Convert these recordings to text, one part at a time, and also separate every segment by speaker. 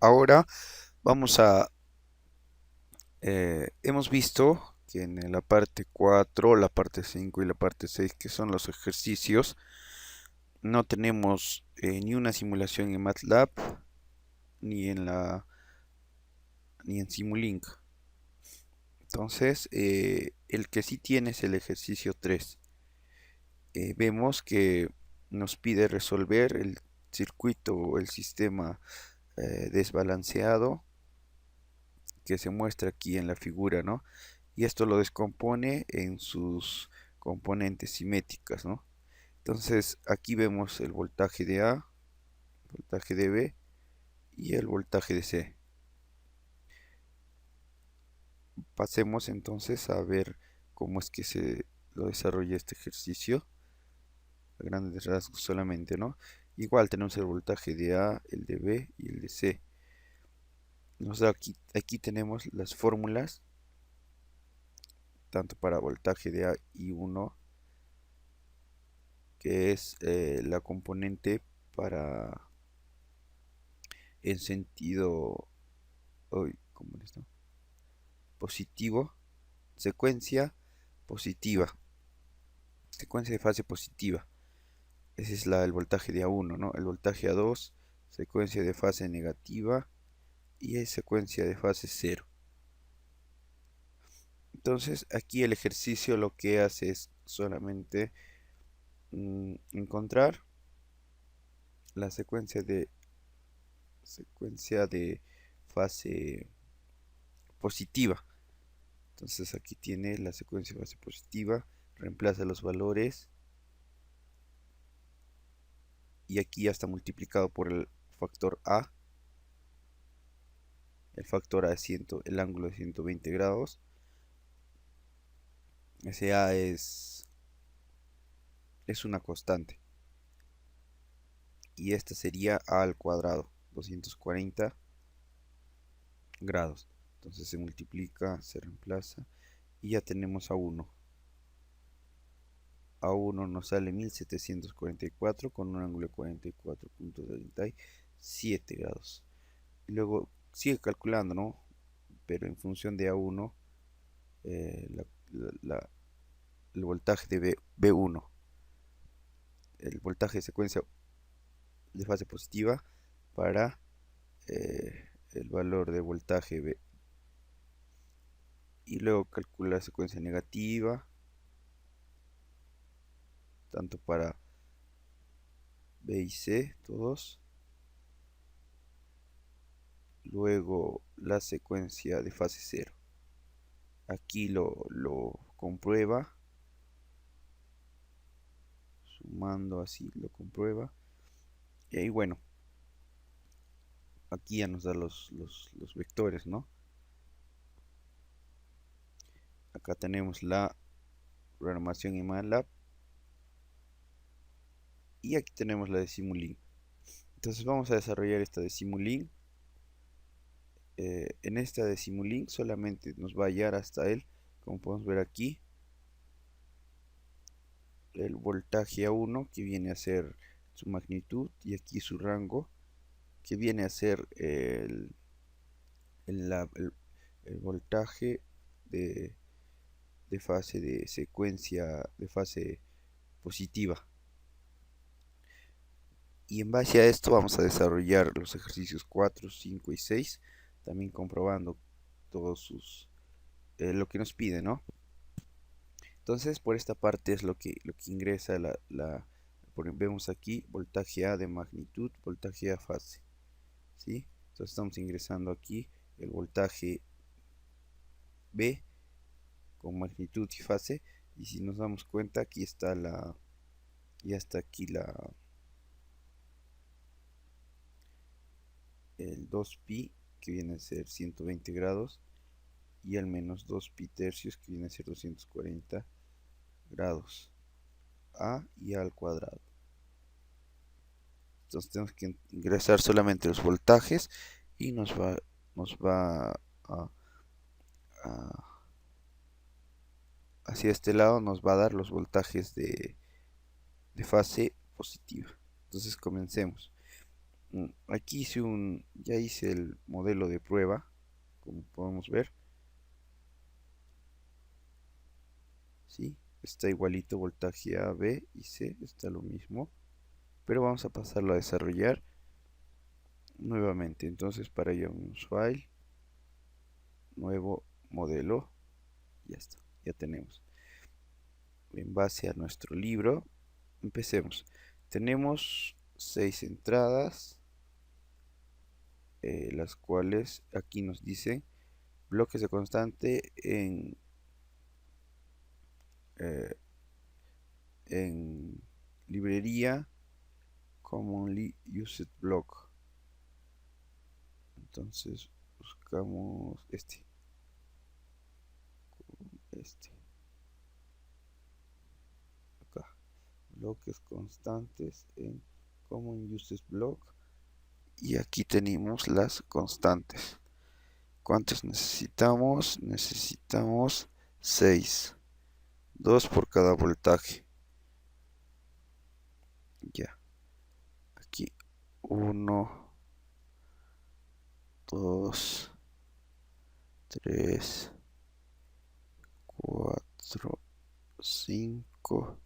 Speaker 1: Ahora vamos a, hemos visto que en la parte 4, la parte 5 y la parte 6, que son los ejercicios, no tenemos ni una simulación en MATLAB ni en ni en Simulink. Entonces, el que sí tiene es el ejercicio 3. Vemos que nos pide resolver el circuito o el sistema desbalanceado que se muestra aquí en la figura, ¿no? Y esto lo descompone en sus componentes simétricas, ¿no? Entonces aquí vemos el voltaje de A, voltaje de B y el voltaje de C. Pasemos entonces a ver cómo es que se lo desarrolla este ejercicio, a grandes rasgos solamente, ¿no? Igual tenemos el voltaje de A, el de B y el de C. Nos da aquí tenemos las fórmulas, tanto para voltaje de A y 1, que es la componente para el sentido ¿cómo es esto? Positivo, secuencia positiva, secuencia de fase positiva. Ese es el voltaje de A1, ¿no? El voltaje A2, secuencia de fase negativa y es secuencia de fase cero. Entonces aquí el ejercicio lo que hace es solamente encontrar la secuencia de fase positiva. Entonces aquí tiene la secuencia de fase positiva, reemplaza los valores y aquí ya está multiplicado por el factor A. El factor A es el ángulo de 120 grados. Ese A es una constante. Y esta sería A al cuadrado, 240 grados. Entonces se multiplica, se reemplaza y ya tenemos A1. A1 nos sale 1744 con un ángulo de 44,37 grados. Y luego sigue calculando, ¿no? Pero en función de A1, eh, la- la- el voltaje de B1, el voltaje de secuencia de fase positiva para el valor de voltaje B. Y luego calcula la secuencia negativa, tanto para B y C, todos. Luego la secuencia de fase cero. Aquí lo comprueba, sumando así lo comprueba. Y ahí bueno, aquí ya nos da los vectores, ¿no? Acá tenemos la programación en MATLAB y aquí tenemos la de Simulink. Entonces vamos a desarrollar esta de Simulink. En esta de Simulink solamente nos va a hallar hasta él, como podemos ver aquí, el voltaje A1 que viene a ser su magnitud y aquí su rango que viene a ser el, la- el- el voltaje de, de fase de secuencia de fase positiva. Y en base a esto vamos a desarrollar los ejercicios 4, 5 y 6, también comprobando todos lo que nos pide, ¿no? Entonces, por esta parte es lo que ingresa vemos aquí voltaje A de magnitud, voltaje A fase, ¿sí? Entonces estamos ingresando aquí el voltaje B con magnitud y fase, y si nos damos cuenta, aquí está ya está aquí el 2pi, que viene a ser 120 grados, y el menos 2pi tercios, que viene a ser 240 grados, A y A al cuadrado. Entonces tenemos que ingresar solamente los voltajes y nos va a- hacia este lado nos va a dar los voltajes de fase positiva. Entonces comencemos. Aquí ya hice el modelo de prueba, como podemos ver, ¿sí? Está igualito, voltaje A, B y C, está lo mismo, pero vamos a pasarlo a desarrollar nuevamente. Entonces para ello un file, nuevo modelo, ya está, ya tenemos. En base a nuestro libro, empecemos. Tenemos 6 entradas, las cuales aquí nos dicen bloques de constante eh, en librería commonly used block. Entonces buscamos este, acá, bloques constantes en common used block, y aquí tenemos las constantes. ¿Cuántos necesitamos? Necesitamos 6, 2 por cada voltaje. Ya, aquí 1, 2, 3, 4, 5,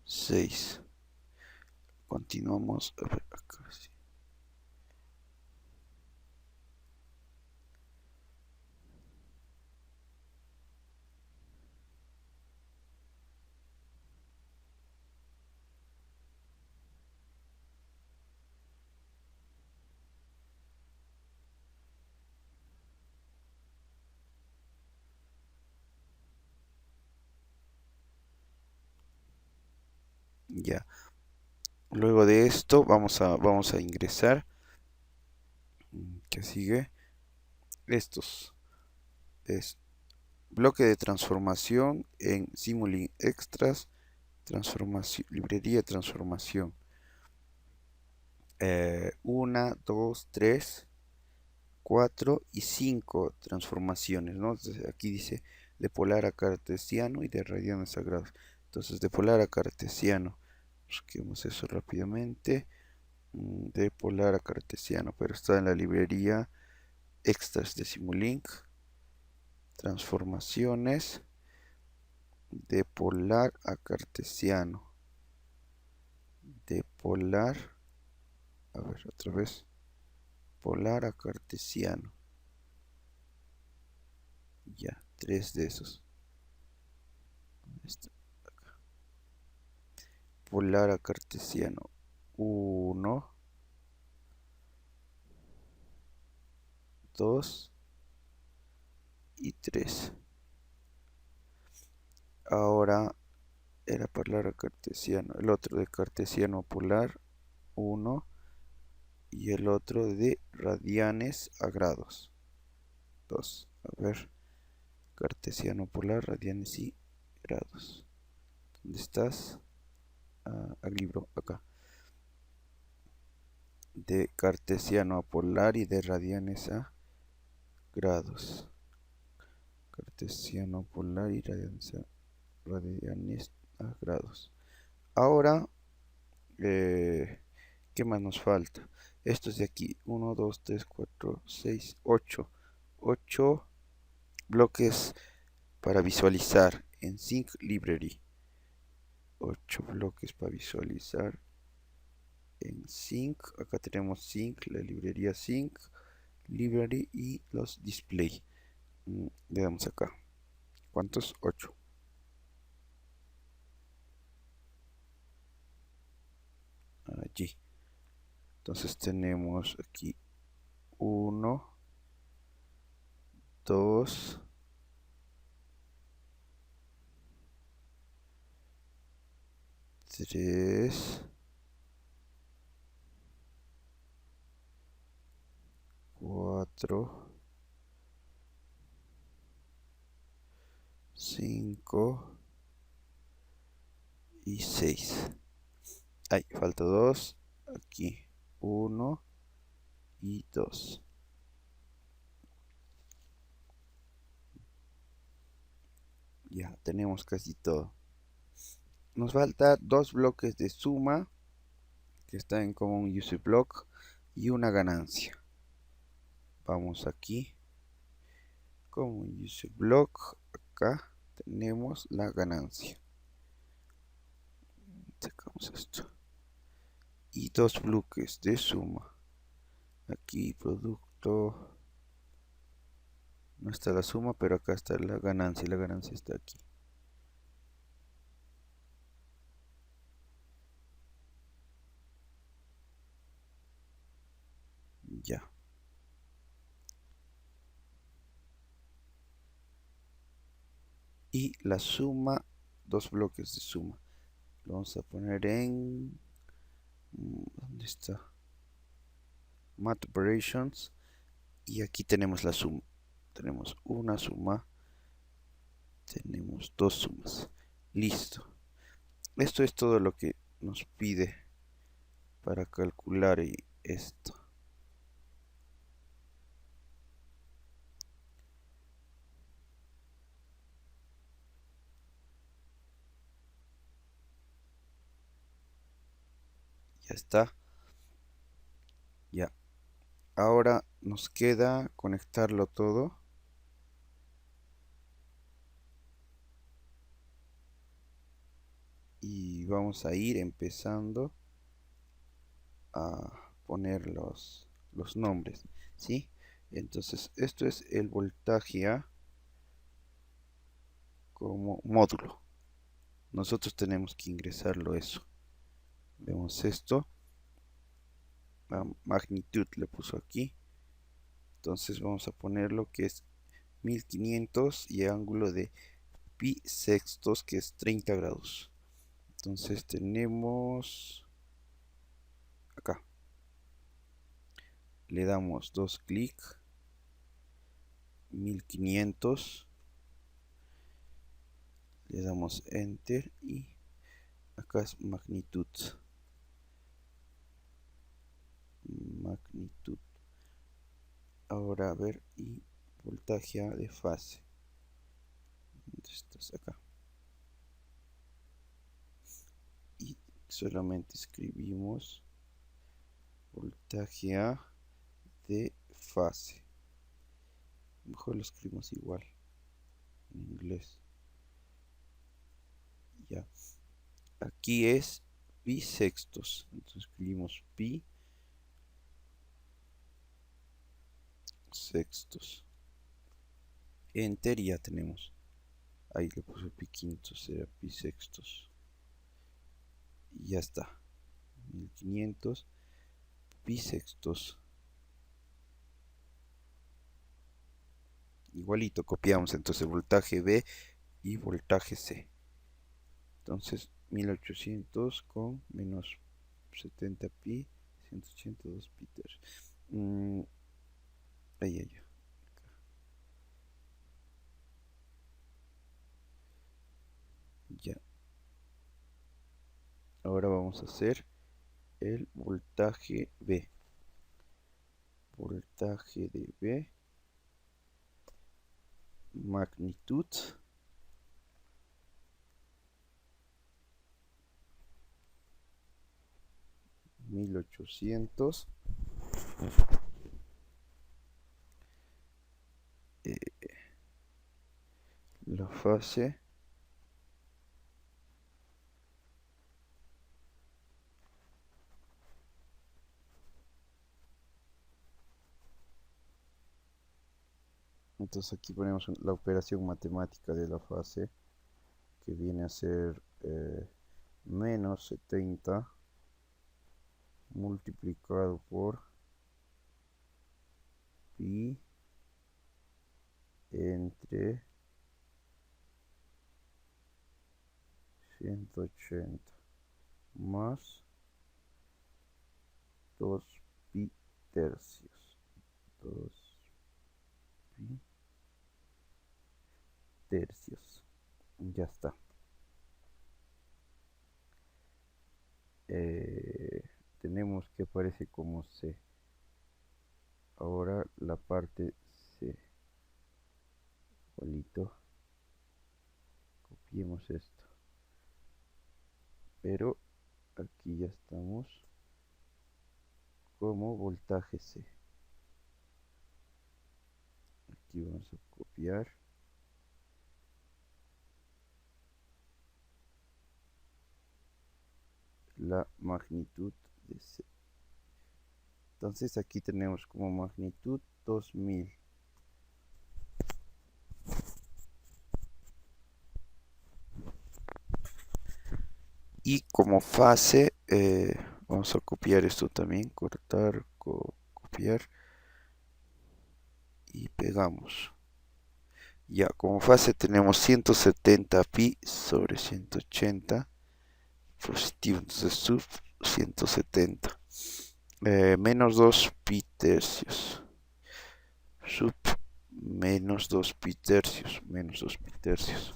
Speaker 1: 6. Continuamos. A ver, acá sí. Ya. Luego de esto vamos a ingresar. ¿Qué sigue? Estos. Es bloque de transformación en Simulink Extras. Transformación, librería de transformación. 1, 2, 3, 4 y 5 transformaciones, ¿no? Entonces, aquí dice de polar a cartesiano y de radianes a grados. Entonces, de polar a cartesiano, busquemos eso rápidamente. De polar a cartesiano, pero está en la librería extras de Simulink. Transformaciones de polar a cartesiano. De polar, a ver, otra vez. Polar a cartesiano. Ya, 3 de esos. Este, polar a cartesiano. 1, 2 y 3. Ahora era polar a cartesiano. El otro de cartesiano a polar. 1. Y el otro de radianes a grados. 2. A ver. Cartesiano polar, radianes y grados. ¿Dónde estás? Al libro, acá. De cartesiano a polar y de radianes a grados. Cartesiano polar y radianes a grados. Ahora, ¿qué más nos falta? Estos de aquí. 1, 2, 3, 4, 6, 8. 8 bloques para visualizar en Sync Library. 8 bloques para visualizar en Sync. Acá tenemos Sync, la librería Sync, Library y los display. Le damos acá. ¿Cuántos? 8. Allí. Entonces tenemos aquí 1, 2, 3, 4, 5 y 6. Ahí, falta 2. Aquí 1 y 2. Ya tenemos casi todo. Nos falta 2 bloques de suma que está en Common Use Block. y una ganancia. Vamos aquí, como use block, acá tenemos la ganancia. Sacamos esto. Y dos bloques de suma. Aquí producto. No está la suma, pero acá está la ganancia. Y la ganancia está aquí. Ya. Y la suma, dos bloques de suma. Lo vamos a poner en... ¿Dónde está? Math Operations. Y aquí tenemos la suma. Tenemos una suma. Tenemos dos sumas. Listo. Esto es todo lo que nos pide para calcular esto. Ya está. Ya. Ahora nos queda conectarlo todo. Y vamos a ir empezando a poner los nombres. ¿Sí? Entonces, esto es el voltaje A como módulo. Nosotros tenemos que ingresarlo eso. Vemos esto. La magnitud le puso aquí. Entonces vamos a poner lo que es 1500 y ángulo de pi sextos, que es 30 grados. Entonces tenemos acá. Le damos dos clics. 1500. Le damos enter y acá es magnitud. Magnitud. Ahora a ver, y voltaje A de fase. Estás acá. Y solamente escribimos voltaje A de fase. Mejor lo escribimos igual en inglés. Ya. Aquí es pi sextos. Entonces escribimos pi sextos. Enter y ya tenemos. Ahí le puse pi quintos, será pi sextos. Y ya está. 1500 pi sextos. Igualito copiamos entonces voltaje B y voltaje C. Entonces 1800 con menos 70 pi, 182 pi tercios. Ahí, ahí. Ya. Ahora vamos a hacer el voltaje B. Voltaje de B. Magnitud. 1800. La fase. Entonces aquí ponemos la operación matemática de la fase, que viene a ser menos 70 multiplicado por pi entre 180 más 2 pi tercios. 2 pi tercios. Ya está. Tenemos que aparece como C. Ahora la parte C. Igualito. Copiemos esto. Pero aquí ya estamos como voltaje C. Aquí vamos a copiar la magnitud de C. Entonces aquí tenemos como magnitud 2000. Y como fase, vamos a copiar esto también, cortar, copiar y pegamos. Ya, como fase tenemos 170 pi sobre 180 positivo, entonces sub 170. Menos 2 pi tercios. Sub menos 2 pi tercios. Menos 2 pi tercios.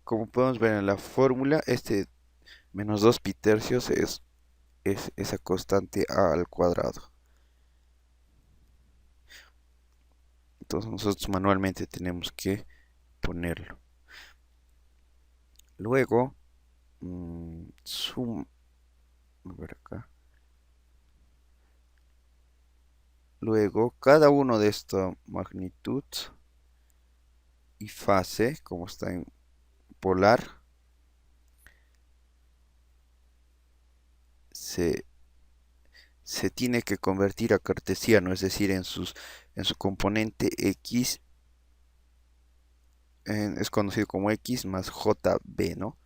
Speaker 1: Como podemos ver en la fórmula, este menos 2 pi tercios es esa constante a al cuadrado. Entonces nosotros manualmente tenemos que ponerlo. Luego, a ver acá. Luego, cada uno de esta magnitud y fase, como está en polar, se, se tiene que convertir a cartesiano, es decir, en su componente x, es conocido como x más jb, ¿no?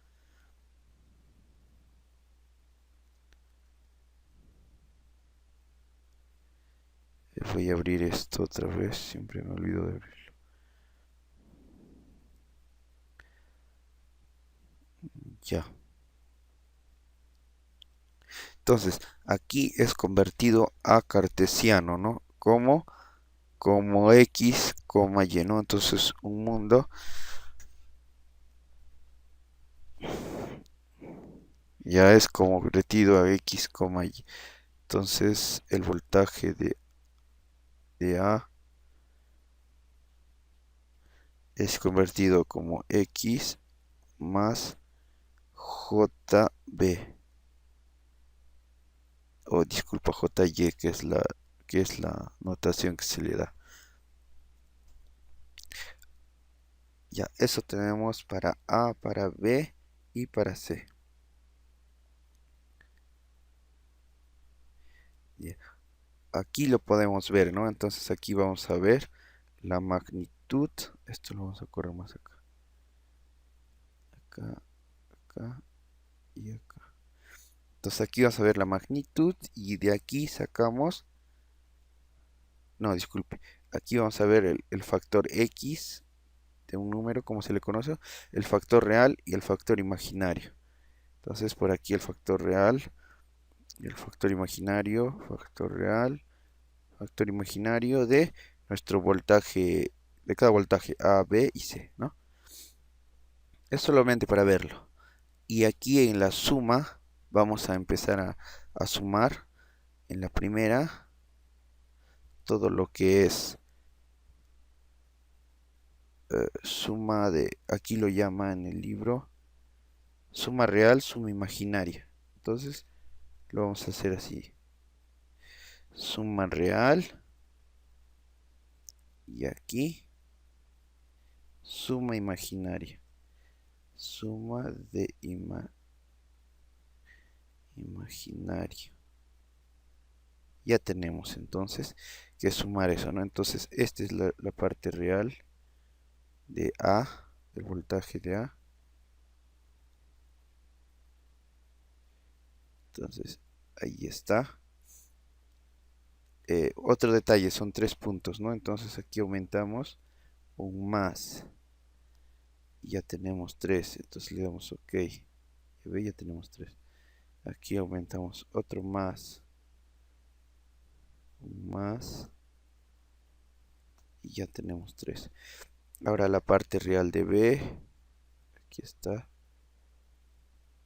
Speaker 1: Voy a abrir esto otra vez, siempre me olvido de abrirlo. Ya. Entonces, aquí es convertido a cartesiano, ¿no? Como x, y, ¿no? Entonces, un mundo ya es convertido a x, y. Entonces, el voltaje de A es convertido como x más jb. O disculpa, jy, que es la notación que se le da. Ya, eso tenemos para A, para B y para C. Ya, aquí lo podemos ver, ¿no? Entonces aquí vamos a ver la magnitud. Esto lo vamos a correr más acá. Acá, acá y acá. Entonces aquí vamos a ver la magnitud y de aquí sacamos. No, disculpe. Aquí vamos a ver el factor x de un número, como se le conoce, el factor real y el factor imaginario. Entonces por aquí el factor real y el factor imaginario, factor real, factor imaginario de nuestro voltaje, de cada voltaje A, B y C, ¿no? Es solamente para verlo. Y aquí en la suma vamos a empezar a sumar en la primera todo lo que es suma de, aquí lo llama en el libro, suma real, suma imaginaria. Entonces lo vamos a hacer así. Suma real. Y aquí suma imaginaria. Suma de imaginario. Ya tenemos entonces que sumar eso, ¿no? Entonces esta es la parte real de A, el voltaje de A. Entonces ahí está. Otro detalle, son 3 puntos, ¿no? Entonces aquí aumentamos un más. Y ya tenemos 3. Entonces le damos OK. Ya tenemos 3. Aquí aumentamos otro más. Un más. Y ya tenemos 3. Ahora la parte real de B. Aquí está.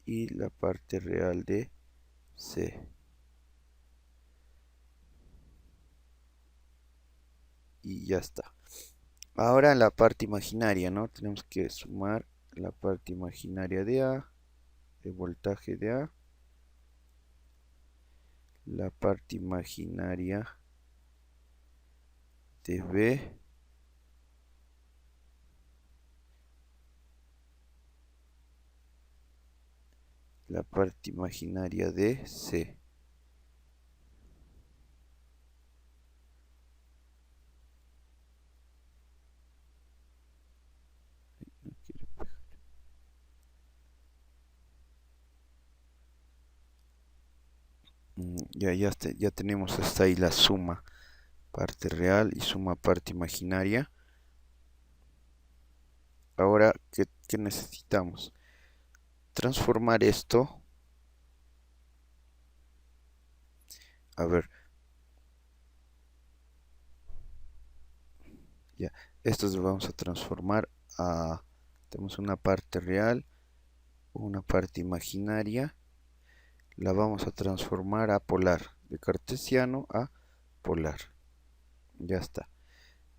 Speaker 1: Y la parte real de C. Y ya está. Ahora la parte imaginaria, ¿no? Tenemos que sumar la parte imaginaria de A, el voltaje de A, la parte imaginaria de B la parte imaginaria de C. No quiere pegar. Ya tenemos hasta ahí la suma parte real y suma parte imaginaria. Ahora, ¿qué necesitamos? Transformar esto. A ver, ya, esto lo vamos a transformar a... Tenemos una parte real, una parte imaginaria. La vamos a transformar a polar, de cartesiano a polar. Ya está.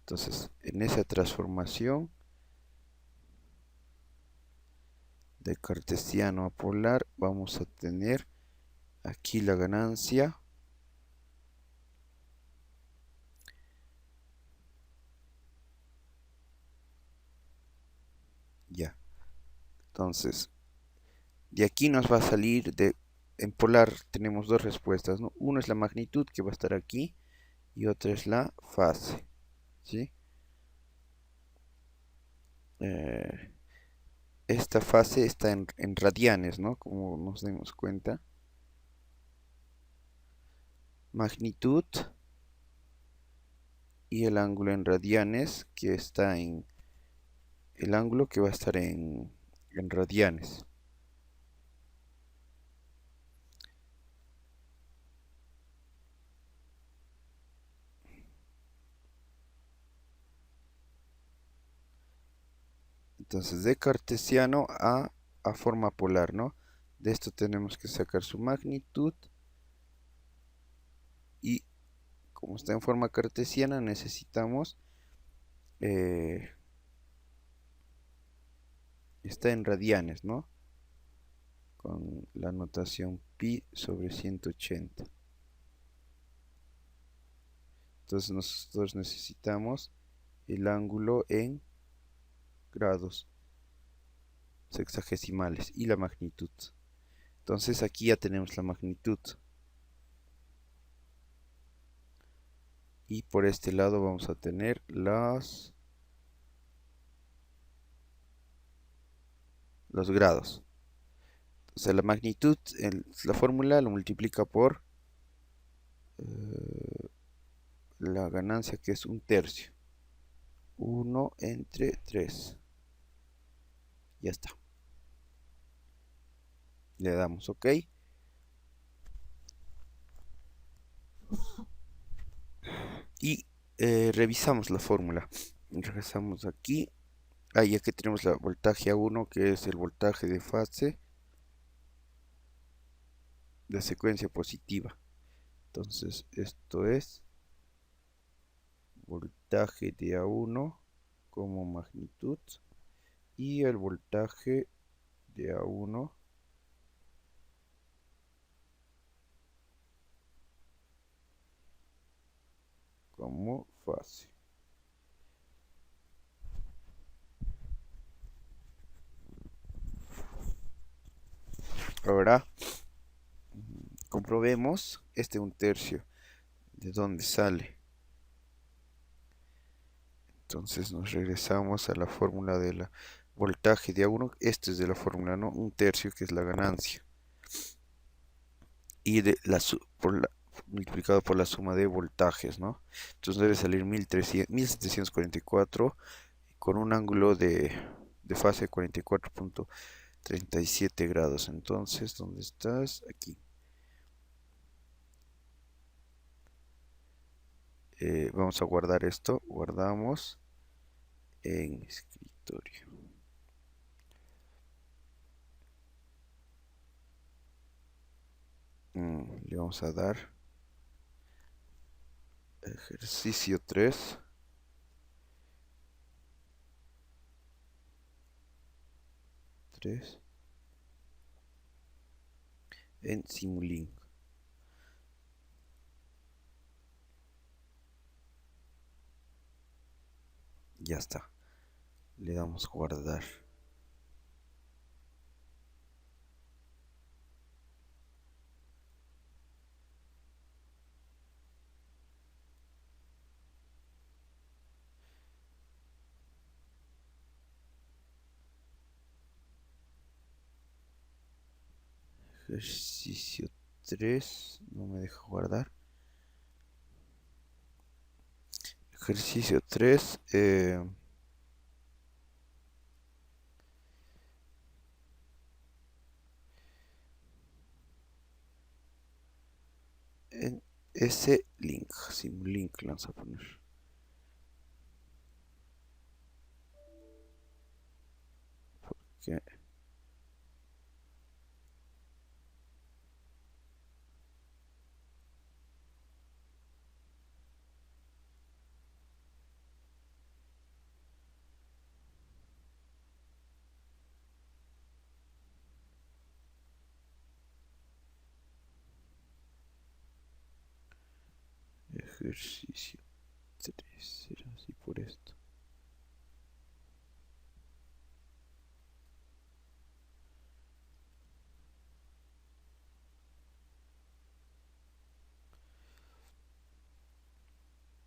Speaker 1: Entonces, en esa transformación de cartesiano a polar, vamos a tener aquí la ganancia. Ya. Entonces, de aquí nos va a salir en polar tenemos dos respuestas, ¿no? Una es la magnitud que va a estar aquí y otra es la fase, ¿sí? Eh, esta fase está en radianes, ¿no? Como nos demos cuenta. Magnitud y el ángulo en radianes que está en el ángulo que va a estar en radianes. Entonces, de cartesiano a forma polar, ¿no? De esto tenemos que sacar su magnitud y como está en forma cartesiana necesitamos, eh, está en radianes, ¿no? Con la notación pi sobre 180. Entonces nosotros necesitamos el ángulo en grados sexagesimales y la magnitud. Entonces aquí ya tenemos la magnitud. Y por este lado vamos a tener los grados. Entonces la magnitud, la fórmula lo multiplica por eh, la ganancia que es un tercio. 1 entre 3. Ya está. Le damos OK. Y revisamos la fórmula. Regresamos aquí. Ahí aquí tenemos la voltaje A1, que es el voltaje de fase de secuencia positiva. Entonces, esto es voltaje de A1 como magnitud y el voltaje de A1 como fase. Ahora comprobemos este un tercio de dónde sale. Entonces nos regresamos a la fórmula de la voltaje de A1. Este es de la fórmula, ¿no? Un tercio que es la ganancia. Y multiplicado por la suma de voltajes, ¿no? Entonces debe salir 1744 con un ángulo de fase de 44.37 grados. Entonces, ¿dónde estás? Aquí. Vamos a guardar esto. Guardamos en escritorio. Le vamos a dar ejercicio 3. En Simulink. Ya está. Le damos guardar. Ejercicio 3. No me deja guardar. Ejercicio 3. En ese link. Simulink le vamos a poner. Porque ejercicio 3. Será así por esto.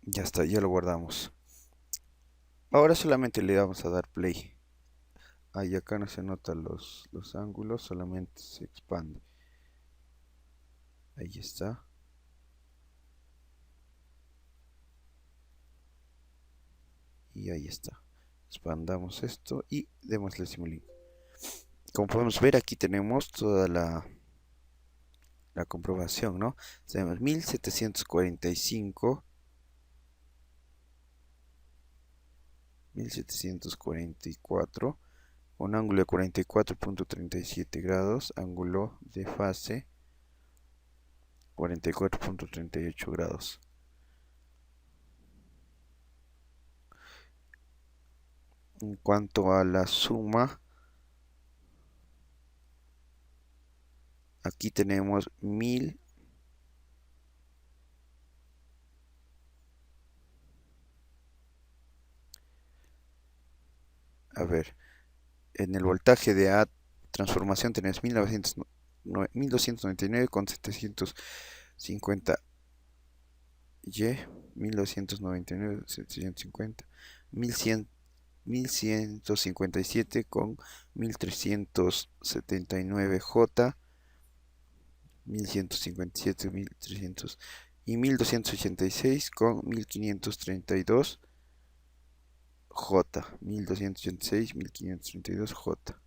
Speaker 1: Ya está, ya lo guardamos. Ahora solamente le vamos a dar play. Ahí acá no se notan los ángulos, solamente se expande. Ahí está. Y ahí está. Expandamos esto y démosle Simulink. Como podemos ver, aquí tenemos toda la comprobación, ¿no? Tenemos 1745, 1744, un ángulo de 44.37 grados, ángulo de fase 44.38 grados. En cuanto a la suma, aquí tenemos 1000. A ver, en el voltaje de A transformación tenemos 1299 con 750 Y, 1299, 750, 1100, 1157 con 1379 J, 1157, 1300 y 1286 con 1532 J, 1286, 1532 J.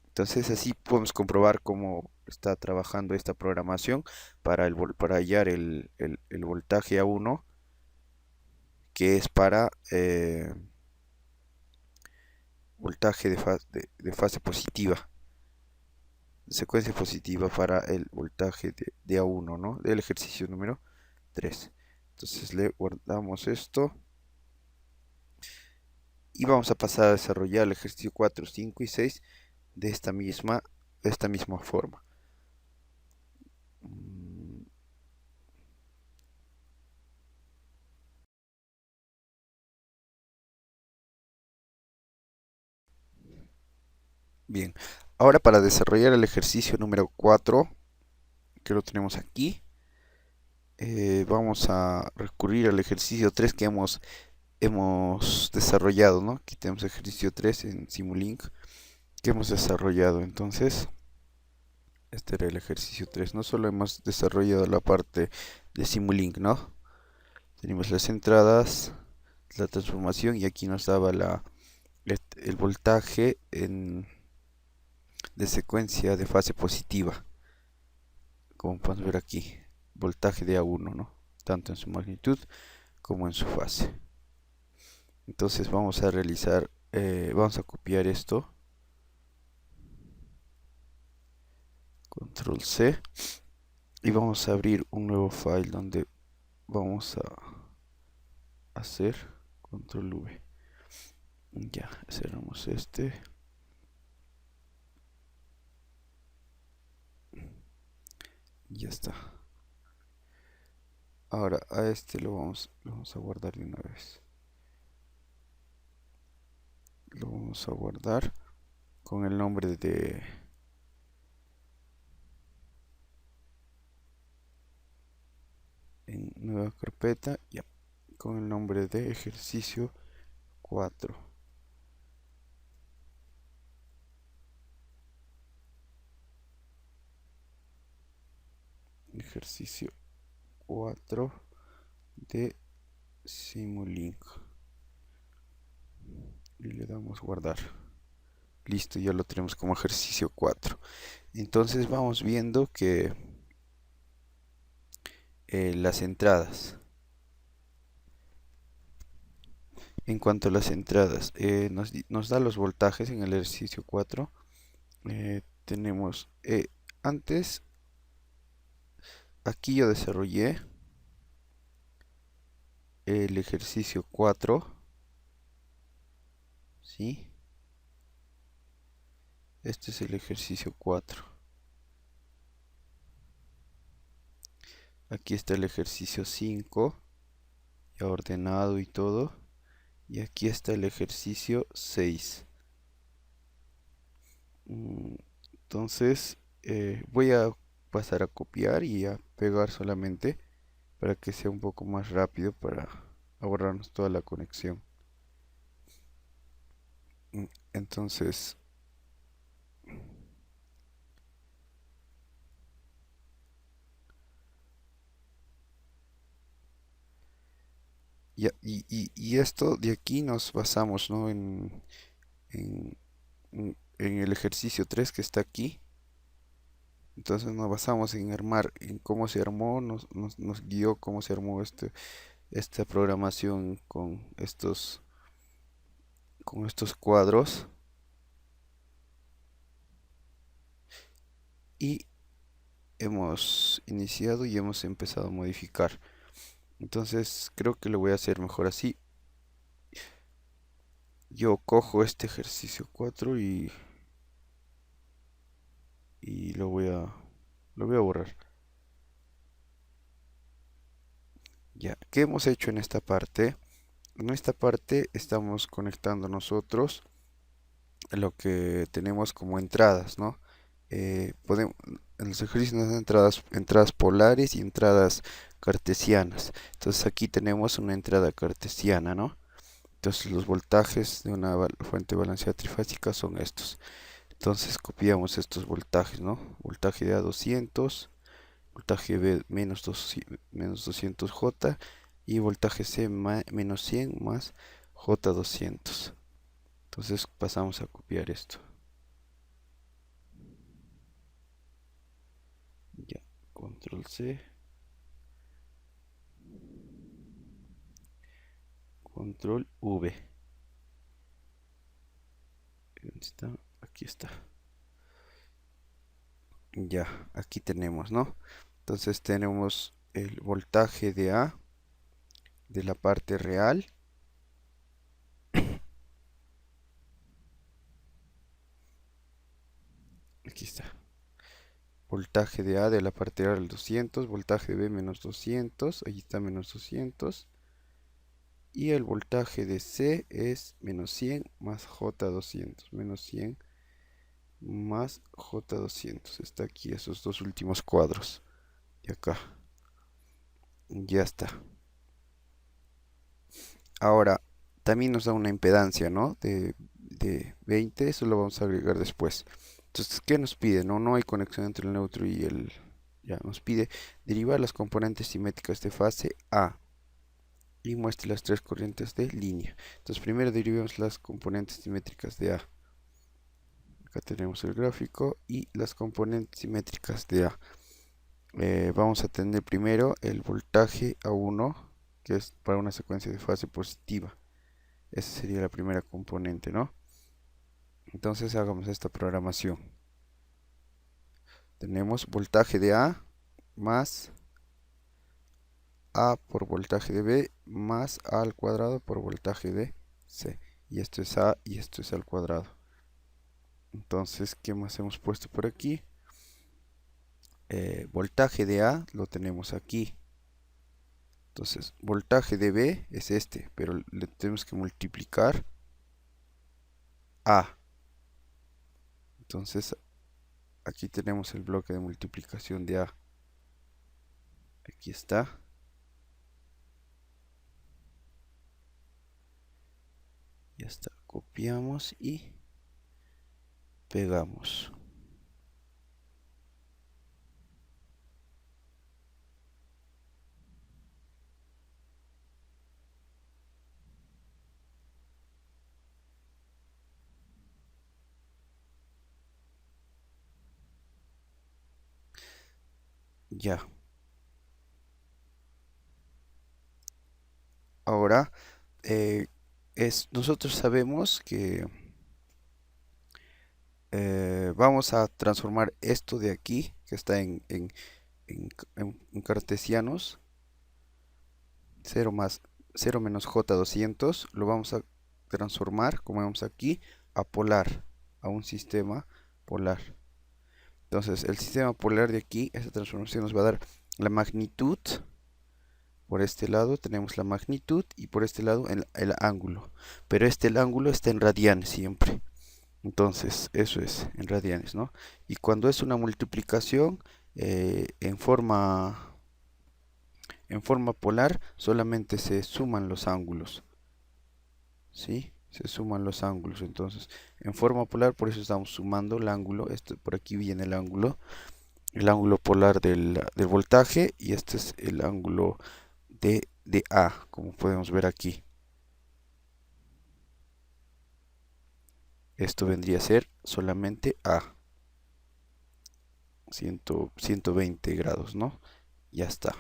Speaker 1: Entonces así podemos comprobar cómo está trabajando esta programación para hallar el voltaje A1, que es para voltaje de fase positiva, de secuencia positiva para el voltaje de A1, ¿no? Del ejercicio número 3. Entonces le guardamos esto y vamos a pasar a desarrollar el ejercicio 4, 5 y 6 de esta misma forma. Bien, ahora para desarrollar el ejercicio número 4, que lo tenemos aquí, vamos a recurrir al ejercicio 3 que hemos desarrollado, ¿no? Aquí tenemos ejercicio 3 en Simulink que hemos desarrollado. Entonces, este era el ejercicio 3. No solo hemos desarrollado la parte de Simulink, ¿no? Tenemos las entradas, la transformación y aquí nos daba el voltaje de secuencia de fase positiva. Como podemos ver aquí, voltaje de A1, ¿no? Tanto en su magnitud como en su fase. Entonces vamos a copiar esto, control C, y vamos a abrir un nuevo file donde vamos a hacer control V. Ya, cerramos este. Ya está. Ahora a este lo vamos a guardar de una vez. lo vamos a guardar con el nombre de en nueva carpeta, ya, con el nombre de ejercicio 4. Ejercicio 4 de Simulink. Y le damos guardar. Listo, ya lo tenemos como ejercicio 4. Entonces vamos viendo que las entradas. En cuanto a las entradas, nos da los voltajes en el ejercicio 4. Tenemos antes, aquí yo desarrollé el ejercicio 4, ¿sí? Este es el ejercicio 4. Aquí está el ejercicio 5, ya ordenado y todo. Y aquí está el ejercicio 6. Entonces voy a pasar a copiar y a pegar solamente para que sea un poco más rápido para ahorrarnos toda la conexión. Entonces y esto de aquí nos basamos, ¿no? En, en el ejercicio 3 que está aquí. Entonces nos basamos en armar, en cómo se armó, nos guió cómo se armó esta programación con estos cuadros. Y hemos iniciado y hemos empezado a modificar. Entonces creo que lo voy a hacer mejor así. Yo cojo este ejercicio 4 y lo voy a borrar. Ya, ¿qué hemos hecho en esta parte? En esta parte estamos conectando nosotros lo que tenemos como entradas, ¿no? En los ejercicios nos dan entradas polares y entradas cartesianas. Entonces aquí tenemos una entrada cartesiana, ¿no? Entonces los voltajes de una fuente balanceada trifásica son estos. Entonces copiamos estos voltajes, ¿no? Voltaje de A 200, voltaje B menos 200J y voltaje C menos 100 más J 200. Entonces pasamos a copiar esto. Ya, control C, control V. ¿Dónde está? Aquí está. Ya, aquí tenemos, ¿no? Entonces tenemos el voltaje de A de la parte real. Aquí está. Voltaje de A de la parte real 200, voltaje de B menos 200, ahí está menos 200. Y el voltaje de C es menos 100 más J200, menos 100 más J200. Está aquí esos dos últimos cuadros. Y acá. Ya está. Ahora, también nos da una impedancia, ¿no? De 20, eso lo vamos a agregar después. Entonces, ¿qué nos pide? No hay conexión entre el neutro y el... Ya, nos pide derivar las componentes simétricas de fase A y muestre las tres corrientes de línea. Entonces, primero derivemos las componentes simétricas de A. Acá tenemos el gráfico y las componentes simétricas de A. Vamos a tener primero el voltaje A1, que es para una secuencia de fase positiva. Esa sería la primera componente, ¿no? Entonces hagamos esta programación. Tenemos voltaje de A más A por voltaje de B más A al cuadrado por voltaje de C. Y esto es A y esto es al cuadrado. Entonces, ¿qué más hemos puesto por aquí? Voltaje de A lo tenemos aquí. Entonces, voltaje de B es este, pero le tenemos que multiplicar A. Entonces aquí tenemos el bloque de multiplicación de A. Aquí está. Ya está. Copiamos y pegamos. Ya. Ahora nosotros sabemos que vamos a transformar esto de aquí, que está en cartesianos, 0 más 0 menos J200, lo vamos a transformar, como vemos aquí, a polar, a un sistema polar. Entonces, el sistema polar de aquí, esta transformación nos va a dar la magnitud. Por este lado tenemos la magnitud y por este lado el ángulo. Pero el ángulo está en radianes siempre. Entonces, eso es en radianes, ¿no? Y cuando es una multiplicación en forma polar, solamente se suman los ángulos. ¿Sí? Se suman los ángulos. Entonces, en forma polar, por eso estamos sumando el ángulo. Por aquí viene el ángulo polar del voltaje. Y este es el ángulo de A, como podemos ver aquí. Esto vendría a ser solamente A. 120 grados, ¿no? Ya está.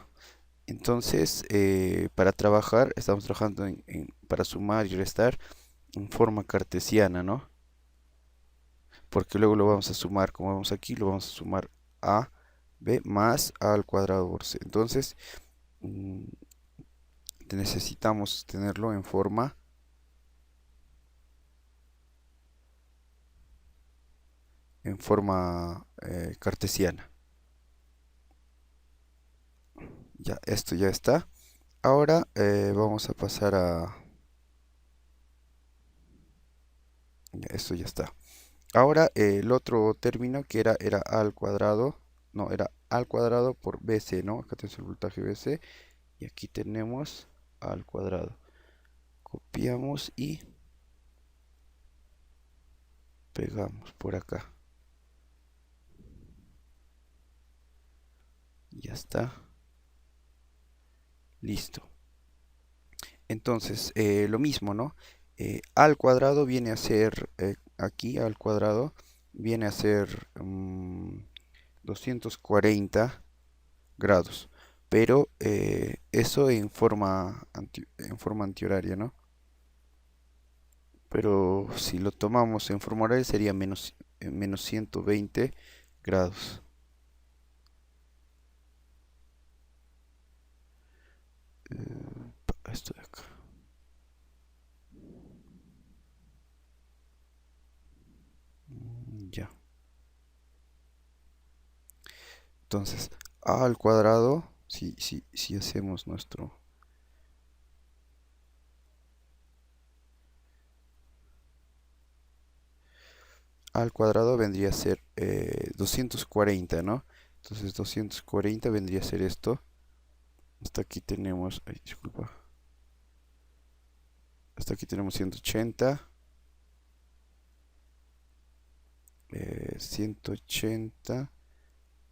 Speaker 1: Entonces, para trabajar, estamos trabajando para sumar y restar en forma cartesiana, ¿no? Porque luego lo vamos a sumar, como vemos aquí, lo vamos a sumar a b más a al cuadrado por c. Entonces, mm, necesitamos tenerlo en forma cartesiana. Ya, esto ya está. Ahora vamos a pasar a... Ya, esto ya está. Ahora el otro término que era a al cuadrado, no, era a al cuadrado por bc, ¿no? Acá tenemos el voltaje bc y aquí tenemos a al cuadrado. Copiamos y pegamos por acá. Ya está. Listo. Entonces, lo mismo, ¿no? A al cuadrado viene a ser, aquí a al cuadrado, viene a ser 240 grados. Pero eso en forma antihoraria, ¿no? Pero si lo tomamos en forma horaria sería menos 120 grados. Esto de acá. Ya. Entonces, a al cuadrado, si hacemos nuestro... A al cuadrado vendría a ser 240, ¿no? Entonces 240 vendría a ser esto. Hasta aquí tenemos... Ay, disculpa. Hasta aquí tenemos 180. 180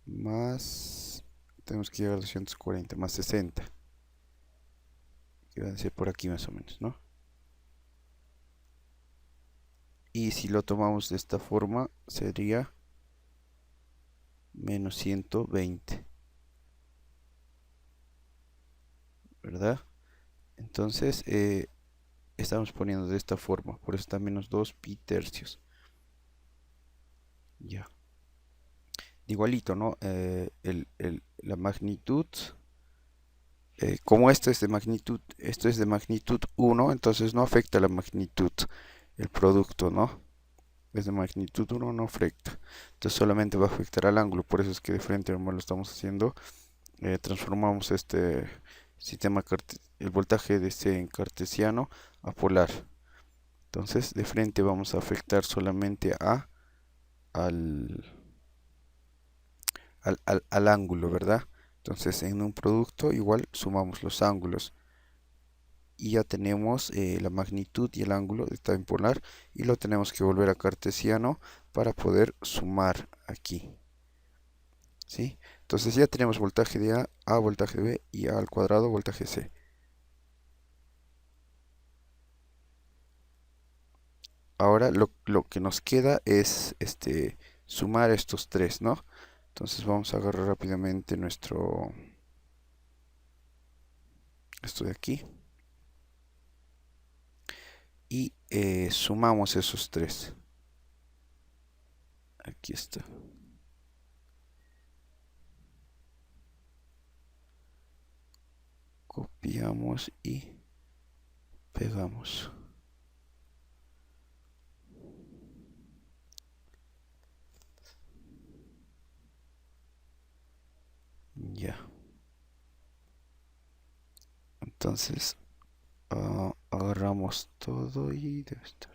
Speaker 1: más... Tenemos que llegar a 240 más 60. Que va a ser por aquí más o menos, ¿no? Y si lo tomamos de esta forma, sería menos 120, ¿verdad? Entonces, estamos poniendo de esta forma, por eso está menos 2 pi tercios. Ya. Igualito, ¿no? La magnitud, como esto es de magnitud 1, entonces no afecta la magnitud, el producto, ¿no? Es de magnitud 1, no afecta. Entonces solamente va a afectar al ángulo, por eso es que de frente normal lo estamos haciendo. Transformamos este sistema, el voltaje de C en cartesiano a polar. Entonces de frente vamos a afectar solamente al, al ángulo, ¿verdad? Entonces en un producto igual sumamos los ángulos y ya tenemos la magnitud y el ángulo de tan polar y lo tenemos que volver a cartesiano para poder sumar aquí. ¿Sí? Entonces ya tenemos voltaje de A voltaje de B y A al cuadrado voltaje C. Ahora lo que nos queda es sumar estos tres, ¿no? Entonces vamos a agarrar rápidamente esto de aquí y sumamos esos tres. Aquí está. Copiamos y pegamos. Ya. Entonces agarramos todo y debe estar.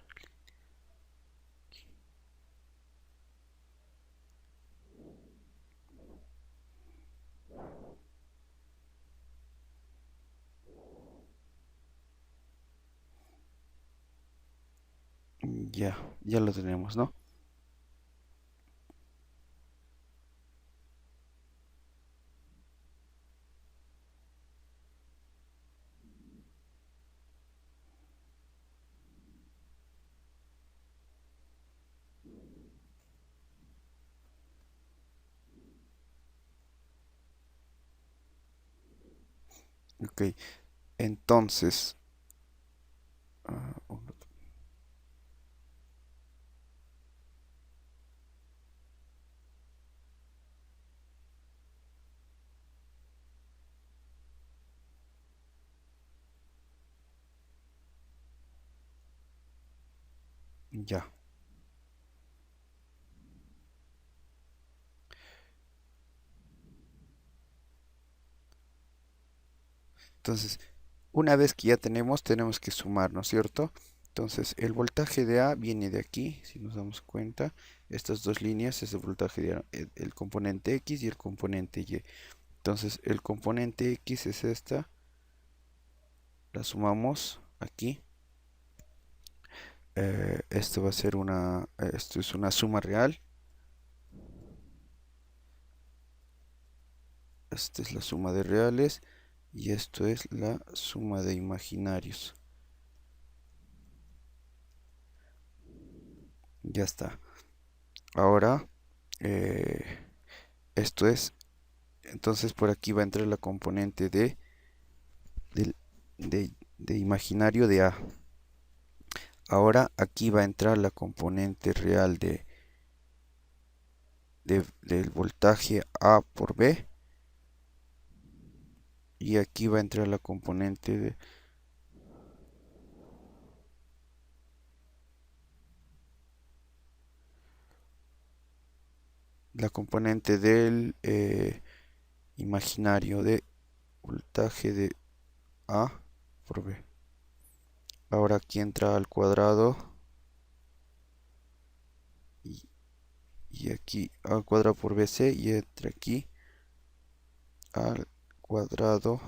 Speaker 1: Ya lo tenemos, ¿no? Ok, entonces, ah, ya. Entonces, una vez que ya tenemos que sumar, ¿no es cierto? Entonces, el voltaje de A viene de aquí, si nos damos cuenta. Estas dos líneas es el voltaje de A, el componente X y el componente Y. Entonces, el componente X es esta, la sumamos aquí. Esto va a ser esto es una suma real. Esta es la suma de reales y esto es la suma de imaginarios. Ya está. Ahora, esto es, entonces por aquí va a entrar la componente de, de imaginario de A. Ahora aquí va a entrar la componente real del voltaje A por B. Y aquí va a entrar la componente del imaginario de voltaje de A por B. Ahora aquí entra al cuadrado y aquí al cuadrado por BC y entra aquí al cuadrado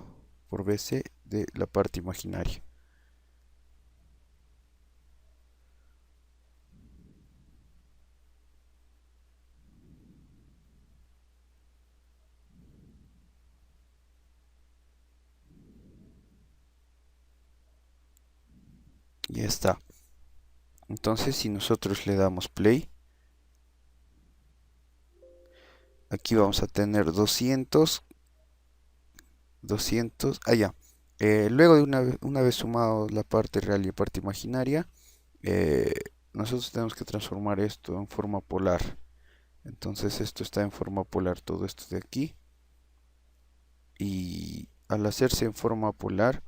Speaker 1: por BC de la parte imaginaria. Ya está. Entonces si nosotros le damos play, aquí vamos a tener 200, ya. Luego de una vez sumado la parte real y la parte imaginaria, eh, nosotros tenemos que transformar esto en forma polar. Entonces esto está en forma polar, todo esto de aquí. Y al hacerse en forma polar,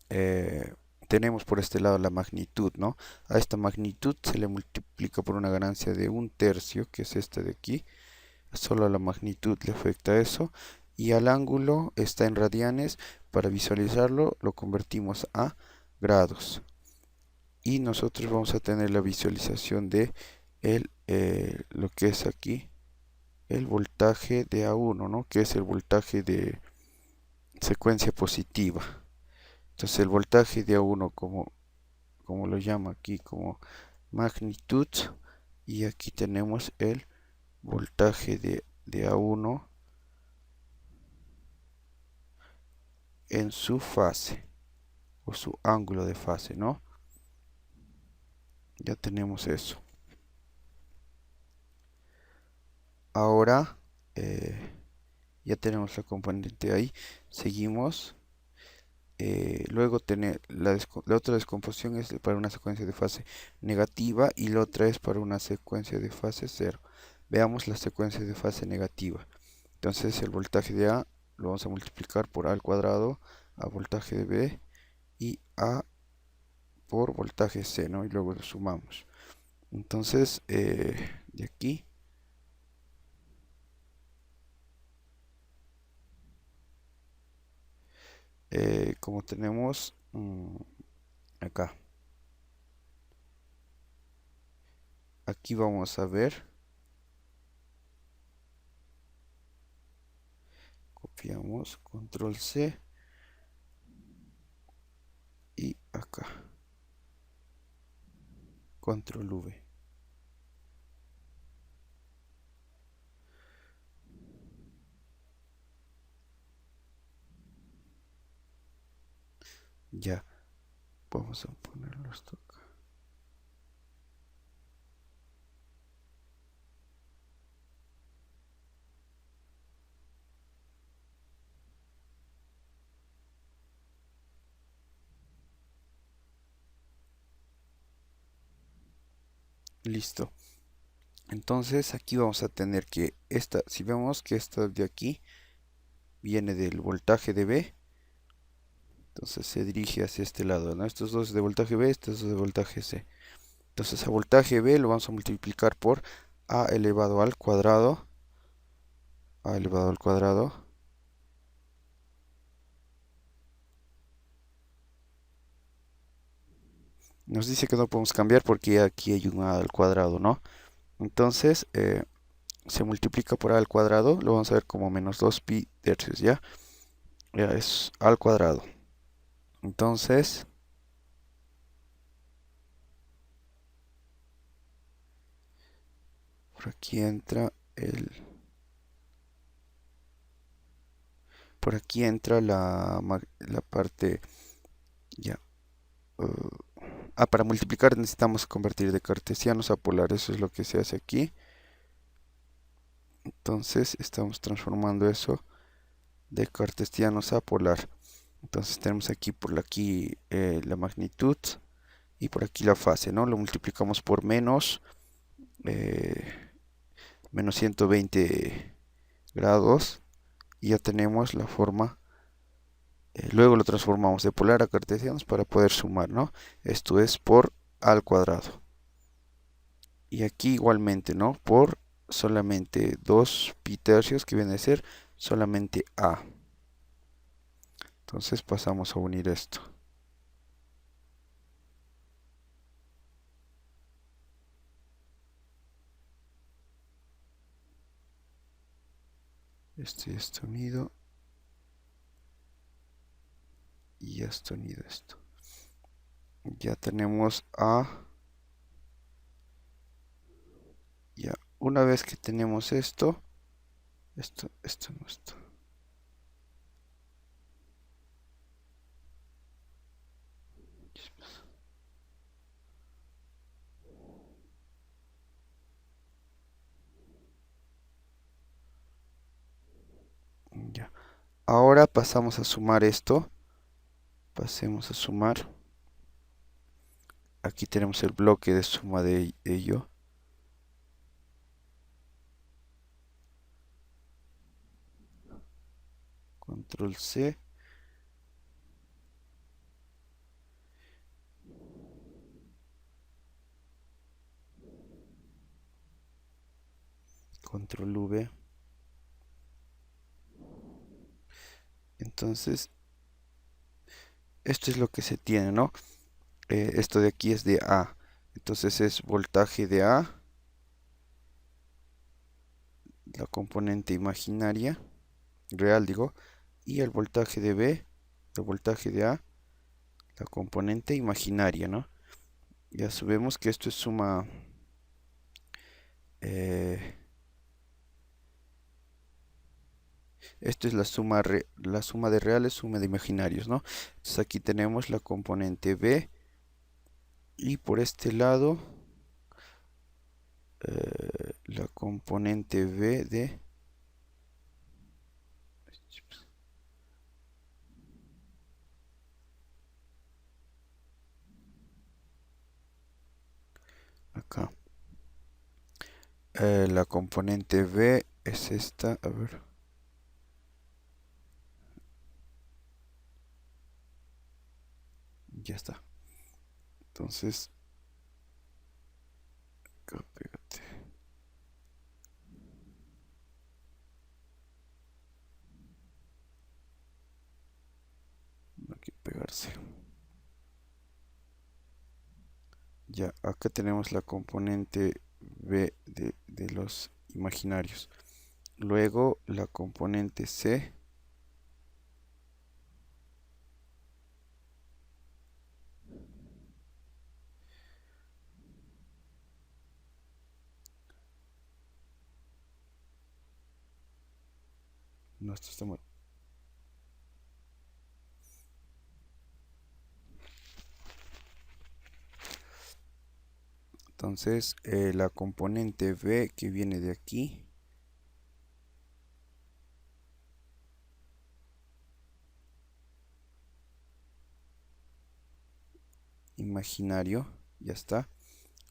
Speaker 1: eh, tenemos por este lado la magnitud, ¿no? A esta magnitud se le multiplica por una ganancia de 1/3, que es esta de aquí. Solo a la magnitud le afecta eso. Y al ángulo está en radianes. Para visualizarlo lo convertimos a grados. y nosotros vamos a tener la visualización de lo que es aquí el voltaje de A1, ¿no? Que es el voltaje de secuencia positiva. Entonces el voltaje de A1, como lo llama aquí, como magnitud, y aquí tenemos el voltaje de A1 en su fase o su ángulo de fase, ¿no? Ya tenemos eso. Ahora ya tenemos la componente ahí. Seguimos. Luego tener la otra descomposición es para una secuencia de fase negativa y la otra es para una secuencia de fase cero. Veamos la secuencia de fase negativa. Entonces el voltaje de A lo vamos a multiplicar por A al cuadrado, a voltaje de B y A por voltaje C, ¿no? Y luego lo sumamos. Entonces de aquí como tenemos acá, aquí vamos a ver, copiamos, control C y acá, control V. Ya, vamos a ponerlo esto acá. Listo. Entonces aquí vamos a tener que esta, si vemos que esta de aquí viene del voltaje de B, entonces se dirige hacia este lado, ¿no? Estos dos de voltaje B, estos dos de voltaje C. Entonces a voltaje B lo vamos a multiplicar por A elevado al cuadrado, A elevado al cuadrado, nos dice que no podemos cambiar porque aquí hay un A al cuadrado, ¿no? Entonces se multiplica por A al cuadrado, lo vamos a ver como menos 2 pi tercios, ¿ya? Ya es A al cuadrado. Entonces, por aquí entra por aquí entra la parte, ya. Para multiplicar necesitamos convertir de cartesianos a polar, eso es lo que se hace aquí. Entonces estamos transformando eso de cartesianos a polar. Entonces tenemos aquí por aquí la magnitud y por aquí la fase, ¿no? Lo multiplicamos por eh, menos 120 grados y ya tenemos la forma. Luego lo transformamos de polar a cartesianos para poder sumar, ¿no? Esto es por A al cuadrado. Y aquí igualmente, ¿no? Por solamente 2 pi tercios que viene a ser solamente A. Entonces pasamos a unir esto. Esto ya está unido. Y ya está unido esto. Ya tenemos A. Ya, una vez que tenemos esto no está. Ya. Ahora pasamos a sumar esto. Pasemos a sumar. Aquí tenemos el bloque de suma de ello. Control C. Control V. Entonces, esto es lo que se tiene, ¿no? esto de aquí es de A. Entonces es voltaje de A, la componente imaginaria, real digo, y el voltaje de B, el voltaje de A, la componente imaginaria, ¿no? Ya sabemos que esto es suma, eh, esto es la suma de reales, suma de imaginarios, ¿no? Entonces aquí tenemos la componente B y por este lado la componente B de acá. La componente B es esta, a ver. Ya está. Entonces, acá pégate. No hay que pegarse. Ya, acá tenemos la componente B de los imaginarios. Luego la componente C. No, esto está mal. Entonces, la componente B que viene de aquí, imaginario, ya está.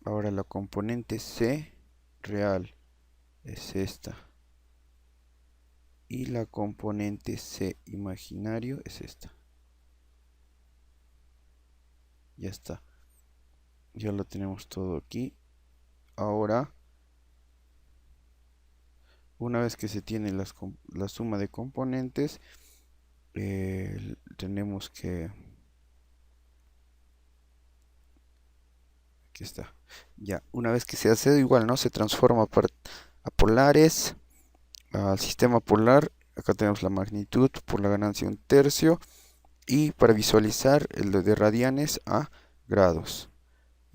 Speaker 1: Ahora la componente C real es esta. Y la componente C imaginario es esta. Ya está. Ya lo tenemos todo aquí. Ahora, una vez que se tiene la suma de componentes, tenemos que... Aquí está. Ya, una vez que se hace igual, ¿no? Se transforma a polares, al sistema polar. Acá tenemos la magnitud por la ganancia 1/3. Y para visualizar el de radianes a grados.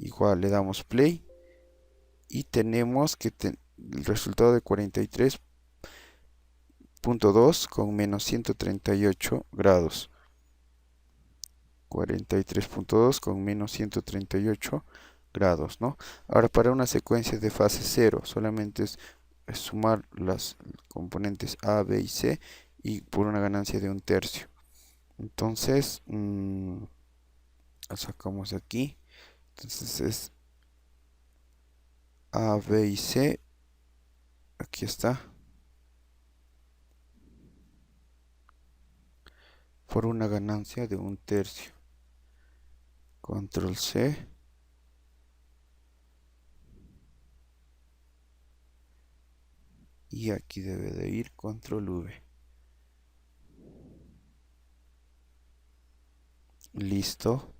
Speaker 1: Igual le damos play y tenemos que el resultado de 43.2 con menos 138 grados. 43.2 con menos 138 grados, ¿no? Ahora para una secuencia de fase 0 solamente es sumar las componentes A, B y C y por una ganancia de 1/3. Entonces, la sacamos de aquí. Entonces es A, B y C. Aquí está. Por una ganancia de 1/3. Control C. Y aquí debe de ir Control V. Listo.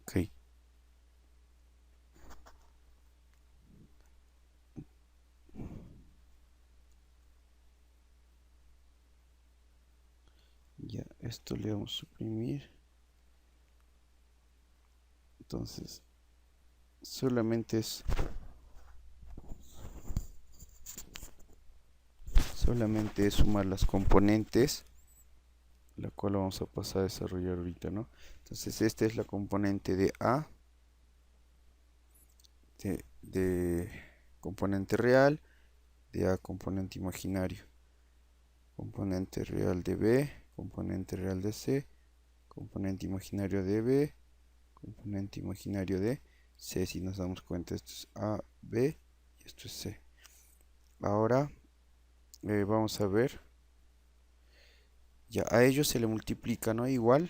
Speaker 1: Ok. Ya, esto le vamos a suprimir. Entonces, solamente es sumar las componentes, la cual vamos a pasar a desarrollar ahorita, ¿no? Entonces, esta es la componente de A, de componente real, de A componente imaginario, componente real de B, componente real de C, componente imaginario de B, componente imaginario de C. Si nos damos cuenta, esto es A, B y esto es C. Ahora vamos a ver, ya a ellos se le multiplica, ¿no? Igual,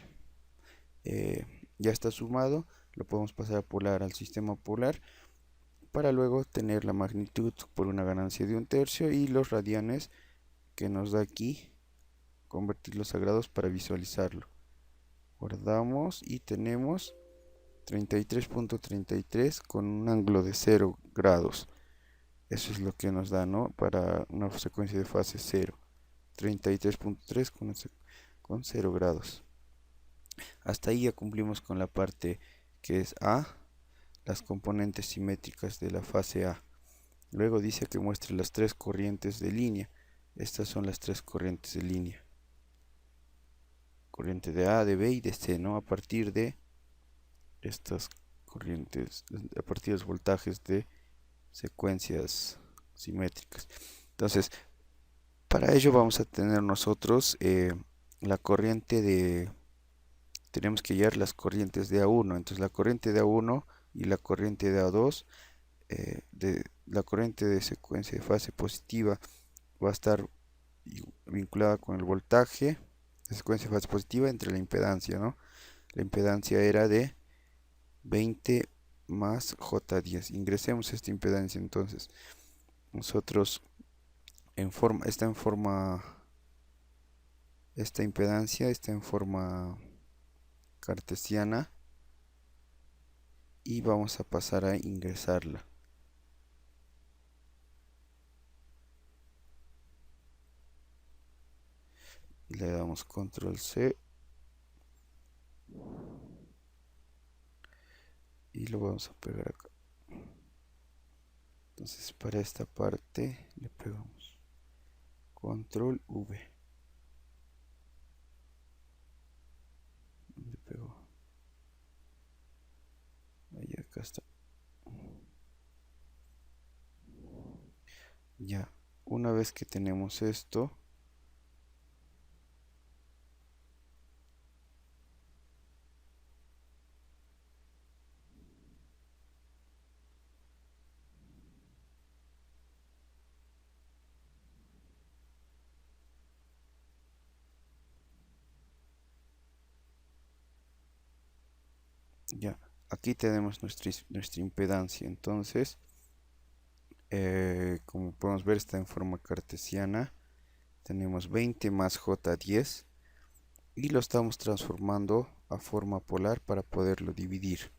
Speaker 1: ya está sumado, lo podemos pasar a polar al sistema polar para luego tener la magnitud por una ganancia de 1/3 y los radianes que nos da aquí, convertirlos a grados para visualizarlo. Guardamos y tenemos 33.33 con un ángulo de 0 grados. Eso es lo que nos da, ¿no? Para una secuencia de fase 0. 33.3 con 0 grados. Hasta ahí ya cumplimos con la parte que es A, las componentes simétricas de la fase A. Luego dice que muestre las tres corrientes de línea. Estas son las tres corrientes de línea. Corriente de A, de B y de C, ¿no? A partir de estas corrientes, a partir de los voltajes de secuencias simétricas. Entonces, para ello vamos a tener nosotros la corriente de... Tenemos que hallar las corrientes de A1. Entonces, la corriente de A1 y la corriente de A2, de la corriente de secuencia de fase positiva va a estar vinculada con el voltaje de secuencia de fase positiva entre la impedancia, ¿no? La impedancia era de 20 más J10. Ingresemos esta impedancia entonces. Nosotros esta impedancia está en forma cartesiana y vamos a pasar a ingresarla. Le damos control C y lo vamos a pegar acá. Entonces para esta parte le pegamos control V. ¿Dónde pegó? Ahí, acá está. Ya, una vez que tenemos esto, ya, aquí tenemos nuestra impedancia. Entonces, como podemos ver, está en forma cartesiana. Tenemos 20 más J10 y lo estamos transformando a forma polar para poderlo dividir.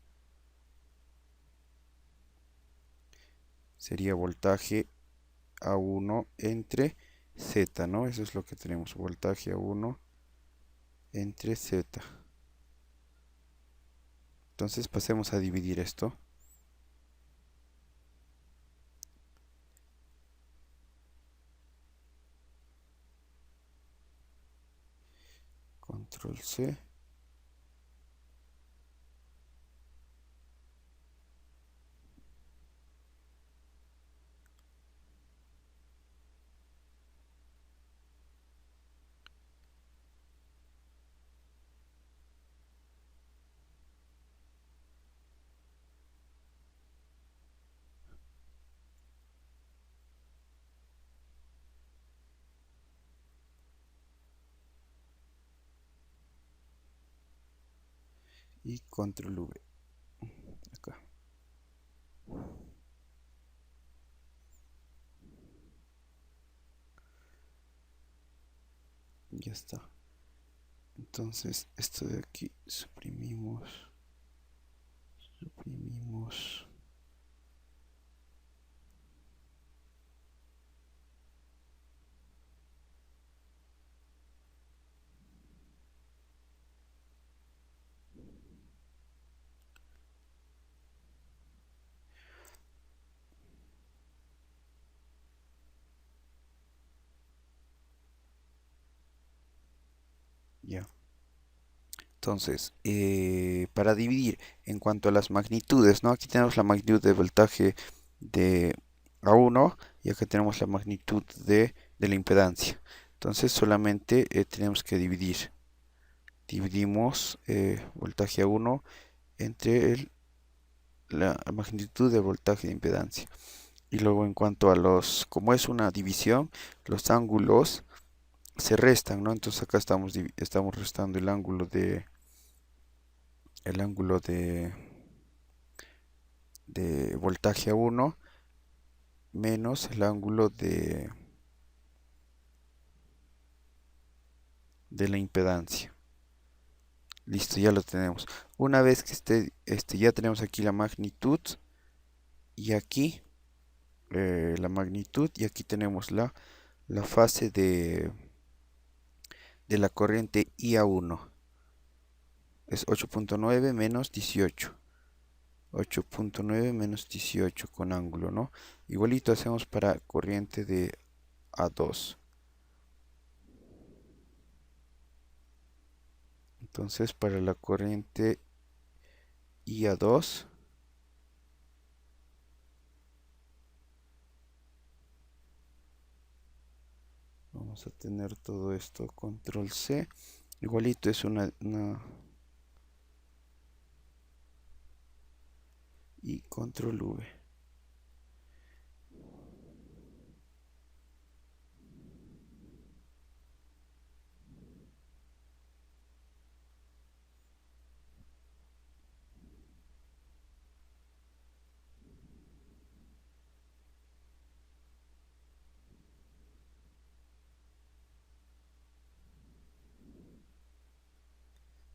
Speaker 1: Sería voltaje A1 entre Z, ¿no? Eso es lo que tenemos, voltaje A1 entre Z. Entonces pasemos a dividir esto. Control C. Y control V. Acá. Ya está. Entonces esto de aquí suprimimos. Ya. Entonces, para dividir en cuanto a las magnitudes, ¿no? Aquí tenemos la magnitud de voltaje de A1 y acá tenemos la magnitud de la impedancia. Entonces, solamente tenemos que dividir. Dividimos voltaje A1 entre la magnitud de voltaje de impedancia. Y luego en cuanto a como es una división, los ángulos se restan, ¿no? Entonces acá estamos restando el ángulo de de voltaje a 1 menos el ángulo de la impedancia. Listo, ya lo tenemos. Una vez que ya tenemos aquí la magnitud y aquí la magnitud y aquí tenemos la fase de la corriente IA1. Es 8.9 menos 18. 8.9 menos 18 con ángulo, ¿no? Igualito hacemos para corriente de A2. Entonces para la corriente IA2 vamos a tener todo esto, control C. Igualito es y control V.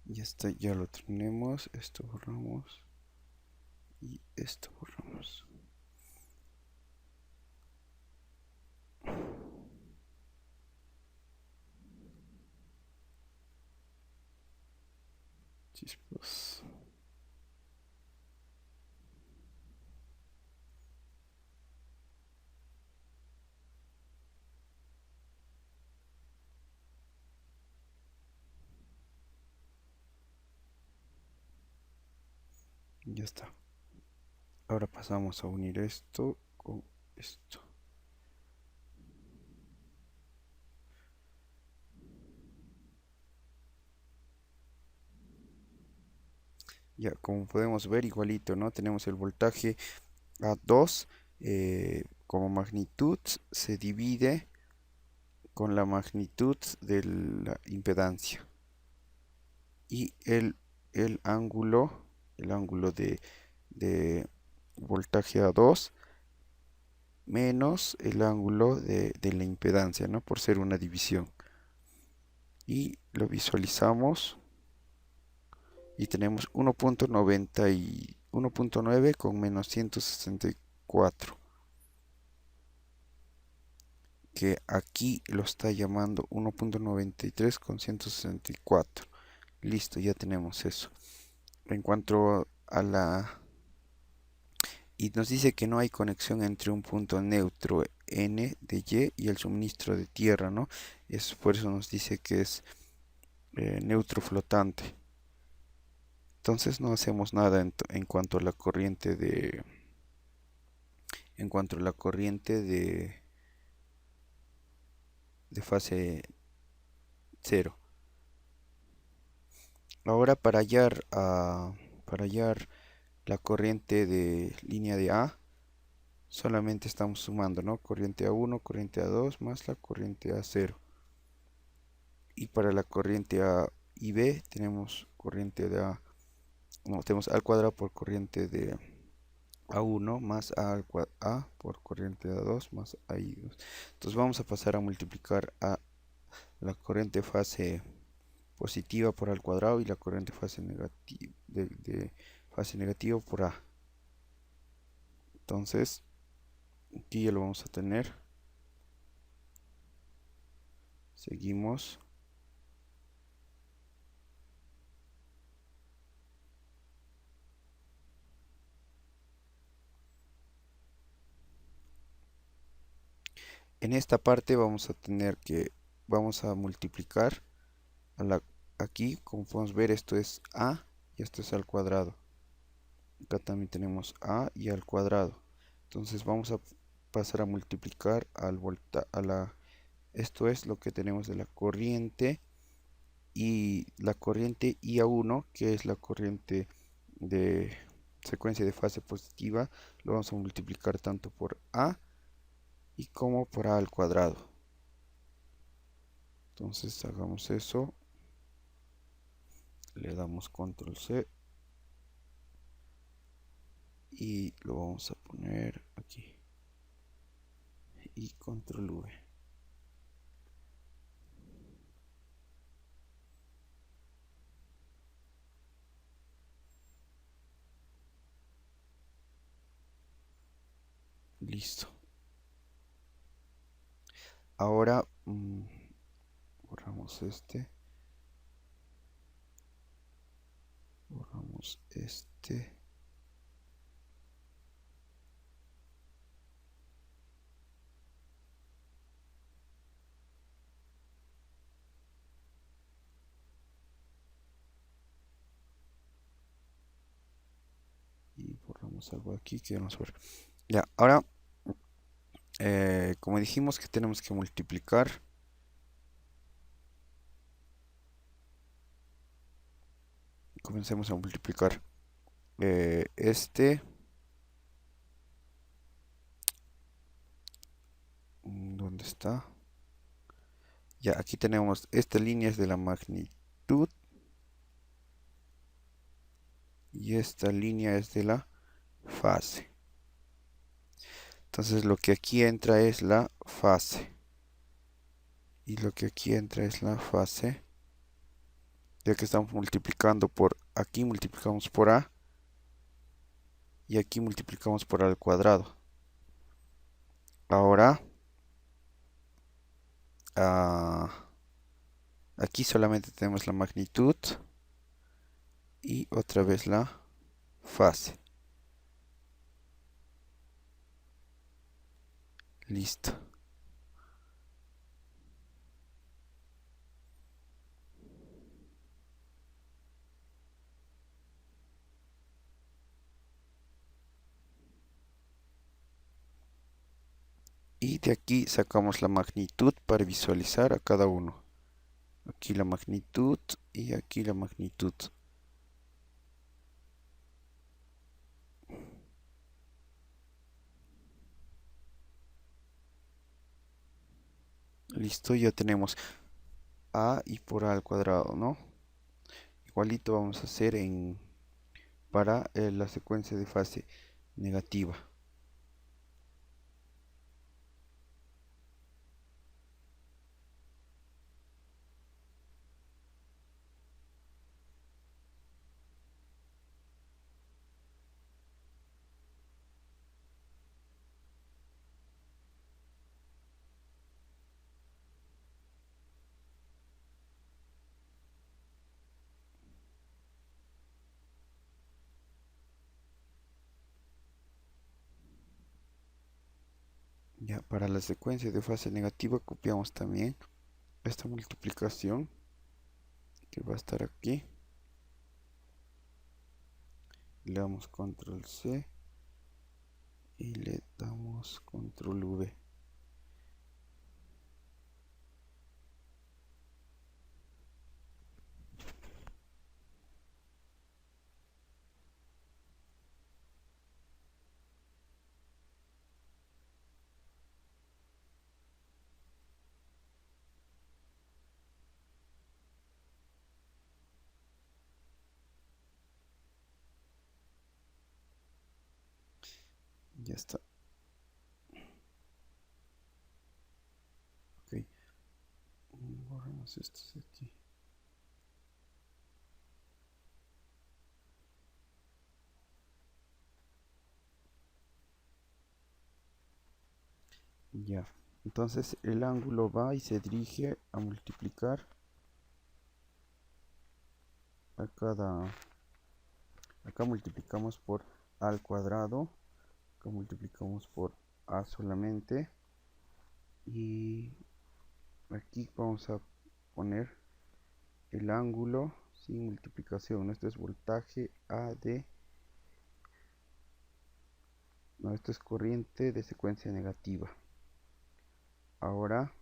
Speaker 1: Ya está, ya lo tenemos. Esto borramos y esto borramos. Chispas. Ya está. Ahora pasamos a unir esto con esto. Ya, como podemos ver, igualito, ¿no? Tenemos el voltaje a 2 como magnitud se divide con la magnitud de la impedancia. Y el ángulo de voltaje a 2 menos el ángulo de la impedancia, ¿no? Por ser una división. Y lo visualizamos y tenemos 1.9 con menos 164, que aquí lo está llamando 1.93 con 164. Listo, ya tenemos eso. En cuanto a y nos dice que no hay conexión entre un punto neutro N de Y el suministro de tierra, ¿no? Por eso nos dice que es neutro flotante. Entonces no hacemos nada en cuanto a la corriente de fase cero. Ahora para hallar la corriente de línea de A, solamente estamos sumando, ¿no? Corriente A1, corriente A2 más la corriente A0. Y para la corriente A y B tenemos corriente de A, no, tenemos A al cuadrado por corriente de A1 más A por corriente de A2 más AI2. Entonces vamos a pasar a multiplicar a la corriente fase positiva por A al cuadrado y la corriente fase negativa de fase negativa por A. Entonces aquí ya lo vamos a tener. Seguimos. En esta parte vamos a multiplicar aquí, como podemos ver, esto es A y esto es al cuadrado. Acá también tenemos A y al cuadrado. Entonces vamos a pasar a multiplicar esto es lo que tenemos de la corriente y la corriente IA1, que es la corriente de secuencia de fase positiva, lo vamos a multiplicar tanto por A y como por A al cuadrado. Entonces hagamos eso, le damos control C y lo vamos a poner aquí y control V. Listo. Ahora borramos borramos y borramos algo aquí que vamos a ver. Ya, ahora, como dijimos que tenemos que multiplicar, comencemos a multiplicar ¿dónde está? Ya, aquí tenemos, esta línea es de la magnitud y esta línea es de la fase. Entonces lo que aquí entra es la fase. Y lo que aquí entra es la fase. Ya que estamos multiplicando por, aquí multiplicamos por A y aquí multiplicamos por A al cuadrado. Ahora, aquí solamente tenemos la magnitud y otra vez la fase. Listo. Y de aquí sacamos la magnitud para visualizar a cada uno. Aquí la magnitud y aquí la magnitud. Listo, ya tenemos A y por A al cuadrado, ¿no? Igualito vamos a hacer para la secuencia de fase negativa. Ya, para la secuencia de fase negativa copiamos también esta multiplicación que va a estar aquí. Le damos control C y le damos control V. Ya está. Ok. Borramos estos de aquí. Ya. Entonces el ángulo va y se dirige a multiplicar a cada... Acá multiplicamos por A al cuadrado. Acá multiplicamos por A solamente. Y aquí vamos a poner el ángulo sin multiplicación. Esto es voltaje AD. No, esto es corriente de secuencia negativa. Ahora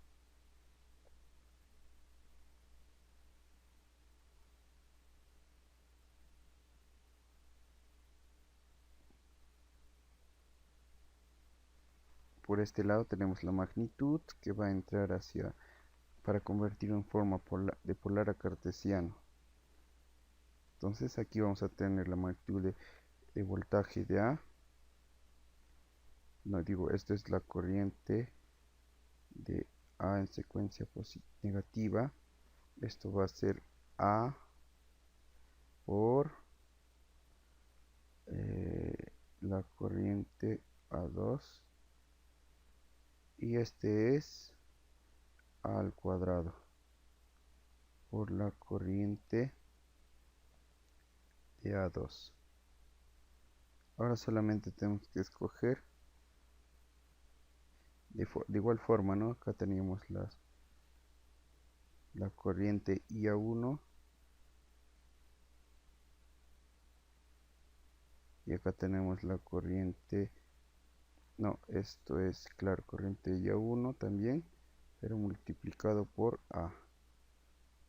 Speaker 1: por este lado tenemos la magnitud que va a entrar hacia para convertirlo en forma de polar a cartesiano. Entonces aquí vamos a tener la magnitud de voltaje de A no digo, esta es la corriente de A en secuencia negativa. Esto va a ser A por la corriente A2 y este es A al cuadrado por la corriente de A2. Ahora solamente tenemos que escoger de igual forma, ¿no? Acá teníamos la corriente IA1 y acá tenemos la corriente, no, esto es, claro, corriente IA1 también, pero multiplicado por A.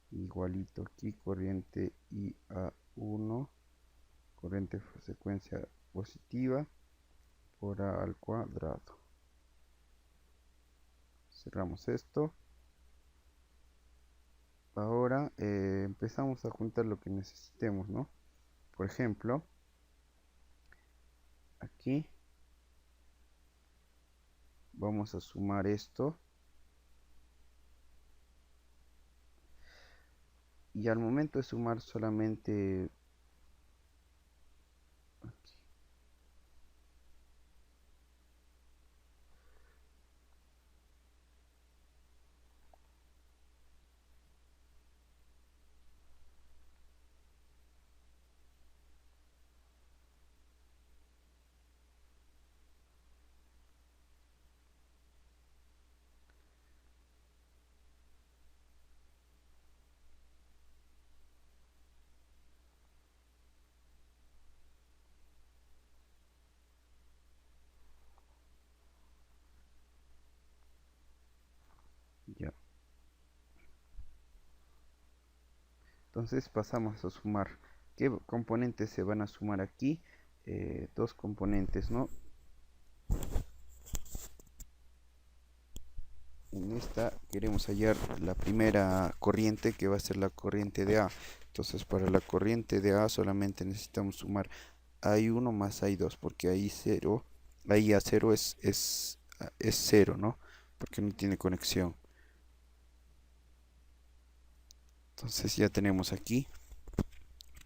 Speaker 1: Igualito aquí, corriente IA1, corriente secuencia positiva por A al cuadrado. Cerramos esto. Ahora empezamos a juntar lo que necesitemos, ¿no? Por ejemplo, aquí vamos a sumar esto. Y al momento de sumar solamente aquí, ya. Entonces pasamos a sumar. ¿Qué componentes se van a sumar aquí? Dos componentes, ¿no? En esta queremos hallar la primera corriente que va a ser la corriente de A. Entonces para la corriente de A solamente necesitamos sumar I1 más I2 porque ahí A0 es 0, ¿no? Porque no tiene conexión. Entonces ya tenemos aquí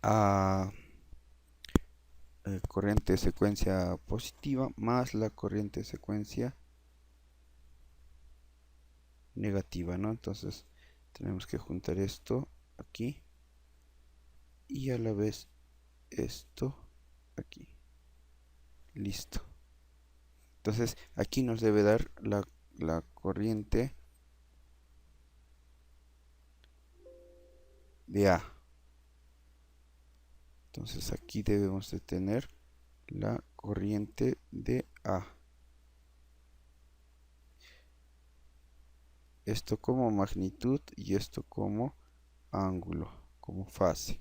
Speaker 1: a corriente de secuencia positiva más la corriente de secuencia negativa, ¿no? Entonces tenemos que juntar esto aquí y a la vez esto aquí. Listo. Entonces aquí nos debe dar la corriente de A. Entonces aquí debemos de tener la corriente de A. Esto como magnitud y esto como ángulo, como fase.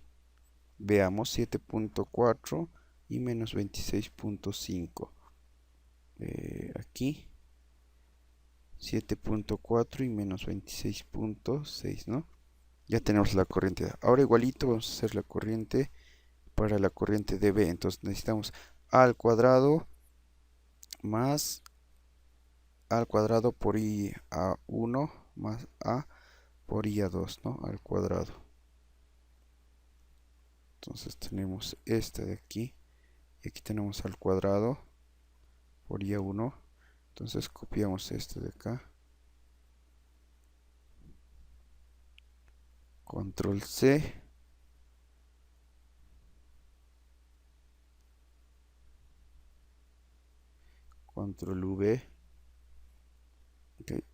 Speaker 1: Veamos 7.4 y menos 26.5. Aquí 7.4 y menos 26.6, ¿no? Ya tenemos la corriente. Ahora igualito vamos a hacer la corriente para la corriente de B. Entonces necesitamos A al cuadrado más A al cuadrado por IA1 más A por IA2, ¿no? Al cuadrado. Entonces tenemos este de aquí y aquí tenemos al cuadrado por IA1. Entonces copiamos este de acá. Control C. Control V. Okay.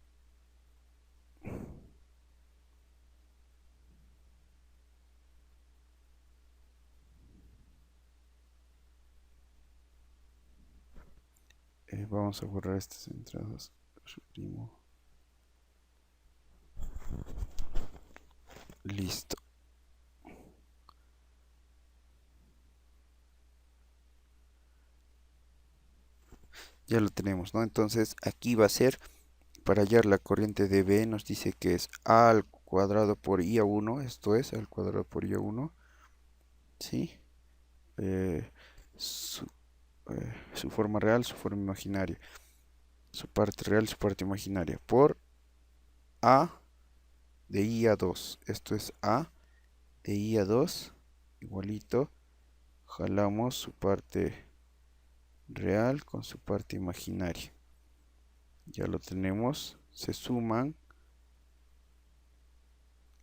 Speaker 1: Vamos a borrar estas entradas. Suprimo. Listo. Ya lo tenemos, ¿no? Entonces aquí va a ser, para hallar la corriente de B, nos dice que es A al cuadrado por IA1, esto es, al cuadrado por IA1, ¿sí? Eh, su, su forma real, su forma imaginaria. su parte real y su parte imaginaria, por A de I a 2. Esto es A de I a 2, igualito. Jalamos su parte real con su parte imaginaria. Ya lo tenemos. Se suman.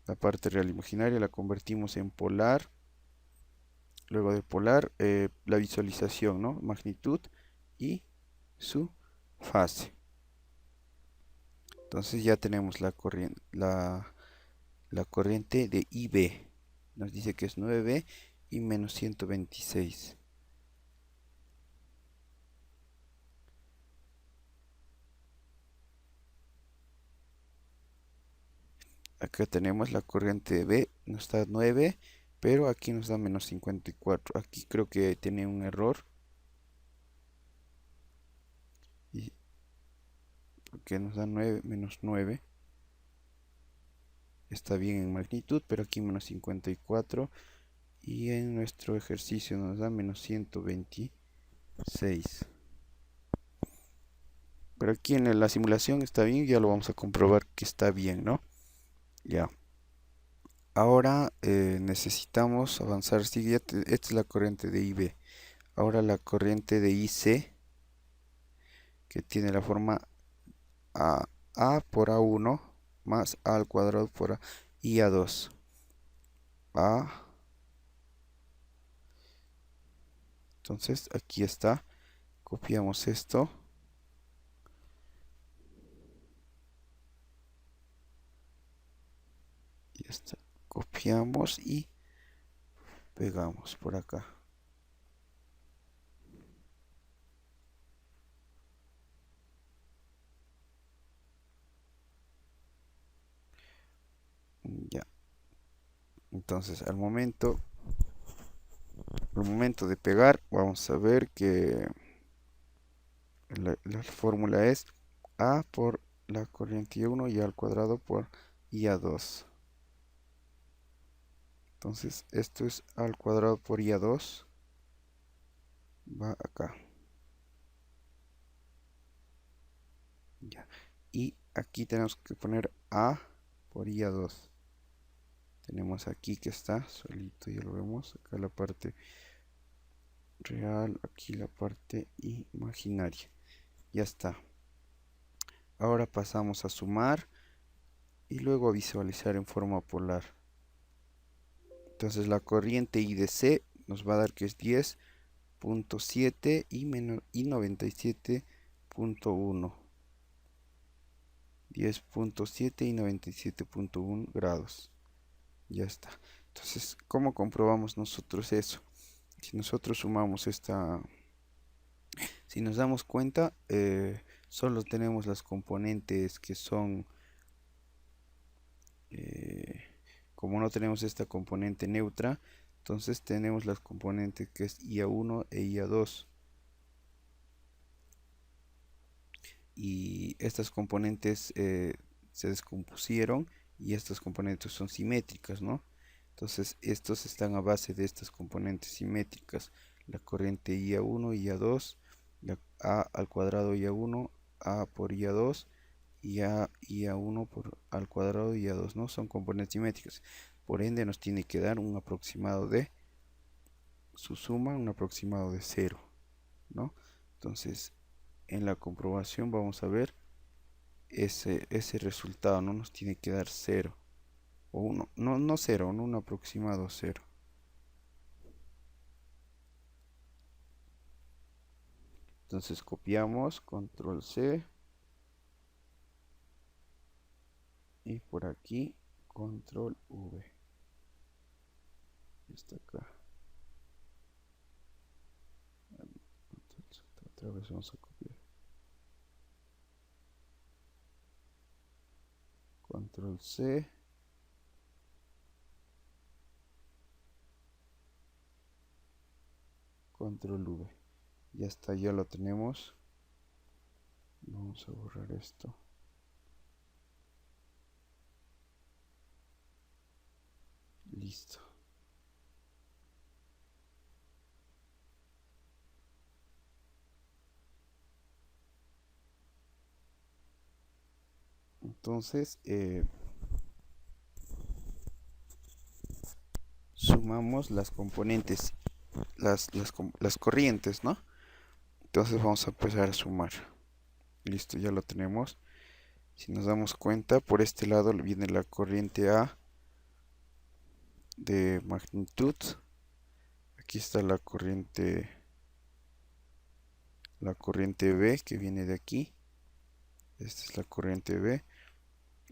Speaker 1: La parte real imaginaria la convertimos en polar. Luego de polar, la visualización, ¿no? Magnitud y su fase. Entonces ya tenemos la corriente de IB. Nos dice que es 9B y menos 126. Acá tenemos la corriente B, nos da 9, pero aquí nos da menos 54. Aquí creo que tiene un error. Y porque nos da 9 menos 9. Está bien en magnitud, pero aquí menos 54. Y en nuestro ejercicio nos da menos 126. Pero aquí en la simulación está bien, ya lo vamos a comprobar que está bien, ¿no? Ya. Ahora necesitamos avanzar. Esta es la corriente de IB. Ahora la corriente de IC, que tiene la forma A por A1 más A al cuadrado por A y A2. A. Entonces aquí está. Copiamos esto. Y está. Copiamos y pegamos por acá. Ya. Entonces al momento de pegar, vamos a ver que la fórmula es A por la corriente I1 y A al cuadrado por I a 2. Entonces esto es A al cuadrado por I a 2. Va acá. Ya. Y aquí tenemos que poner A por I a 2. Tenemos aquí que está solito, ya lo vemos. Acá la parte real, aquí la parte imaginaria. Ya está. Ahora pasamos a sumar y luego a visualizar en forma polar. Entonces la corriente I de C nos va a dar que es 10.7 y 97.1. 10.7 y 97.1 grados. Ya está. Entonces, ¿cómo comprobamos nosotros eso? Si nosotros sumamos si nos damos cuenta, solo tenemos las componentes que son, eh, como no tenemos esta componente neutra, entonces tenemos las componentes que es IA1 e IA2. Y estas componentes se descompusieron y estas componentes son simétricas, ¿no? Entonces estos están a base de estas componentes simétricas. La corriente IA1, IA2, la A al cuadrado IA1, A por IA2 y IA1 por al cuadrado IA2, ¿no? Son componentes simétricas. Por ende nos tiene que dar un aproximado de su suma, un aproximado de 0, ¿no? Entonces en la comprobación vamos a ver ese resultado, no nos tiene que dar 0 o 1, no 0, no un aproximado 0. Entonces copiamos, control C y por aquí control V. Está acá. Otra vez vamos a copiar. Control C. Control V. Ya está, ya lo tenemos. Vamos a borrar esto. Listo. Entonces, sumamos las componentes, las corrientes, ¿no? Entonces vamos a empezar a sumar. Listo, ya lo tenemos. Si nos damos cuenta, por este lado viene la corriente A de magnitud. Aquí está la corriente B que viene de aquí. Esta es la corriente B.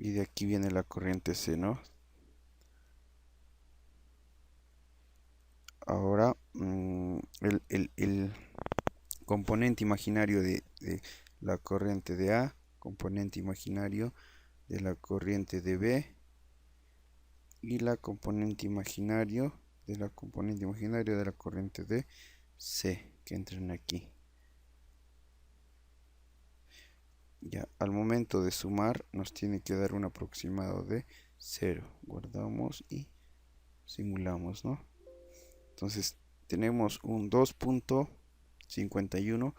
Speaker 1: Y de aquí viene la corriente C, ¿no? Ahora, el componente imaginario de la corriente de A, componente imaginario de la corriente de B y la componente imaginario de la corriente de C que entran aquí. Ya, al momento de sumar nos tiene que dar un aproximado de 0. Guardamos y simulamos, ¿no? Entonces tenemos un 2.51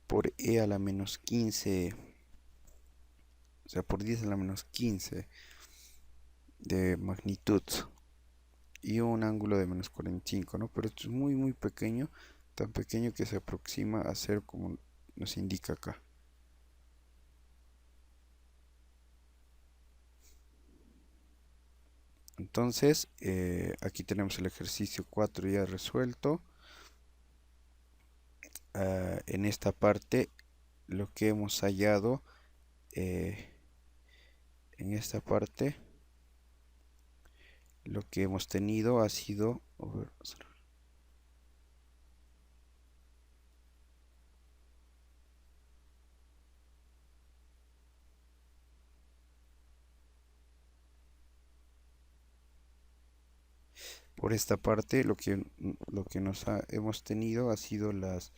Speaker 1: por e a la menos 15, o sea, por 10 a la menos 15 de magnitud y un ángulo de menos 45, ¿no? Pero esto es muy muy pequeño, tan pequeño que se aproxima a 0 como nos indica acá. Entonces, aquí tenemos el ejercicio 4 ya resuelto. En esta parte, lo que hemos hallado, en esta parte, lo que hemos tenido ha sido... Por esta parte, lo que hemos tenido ha sido las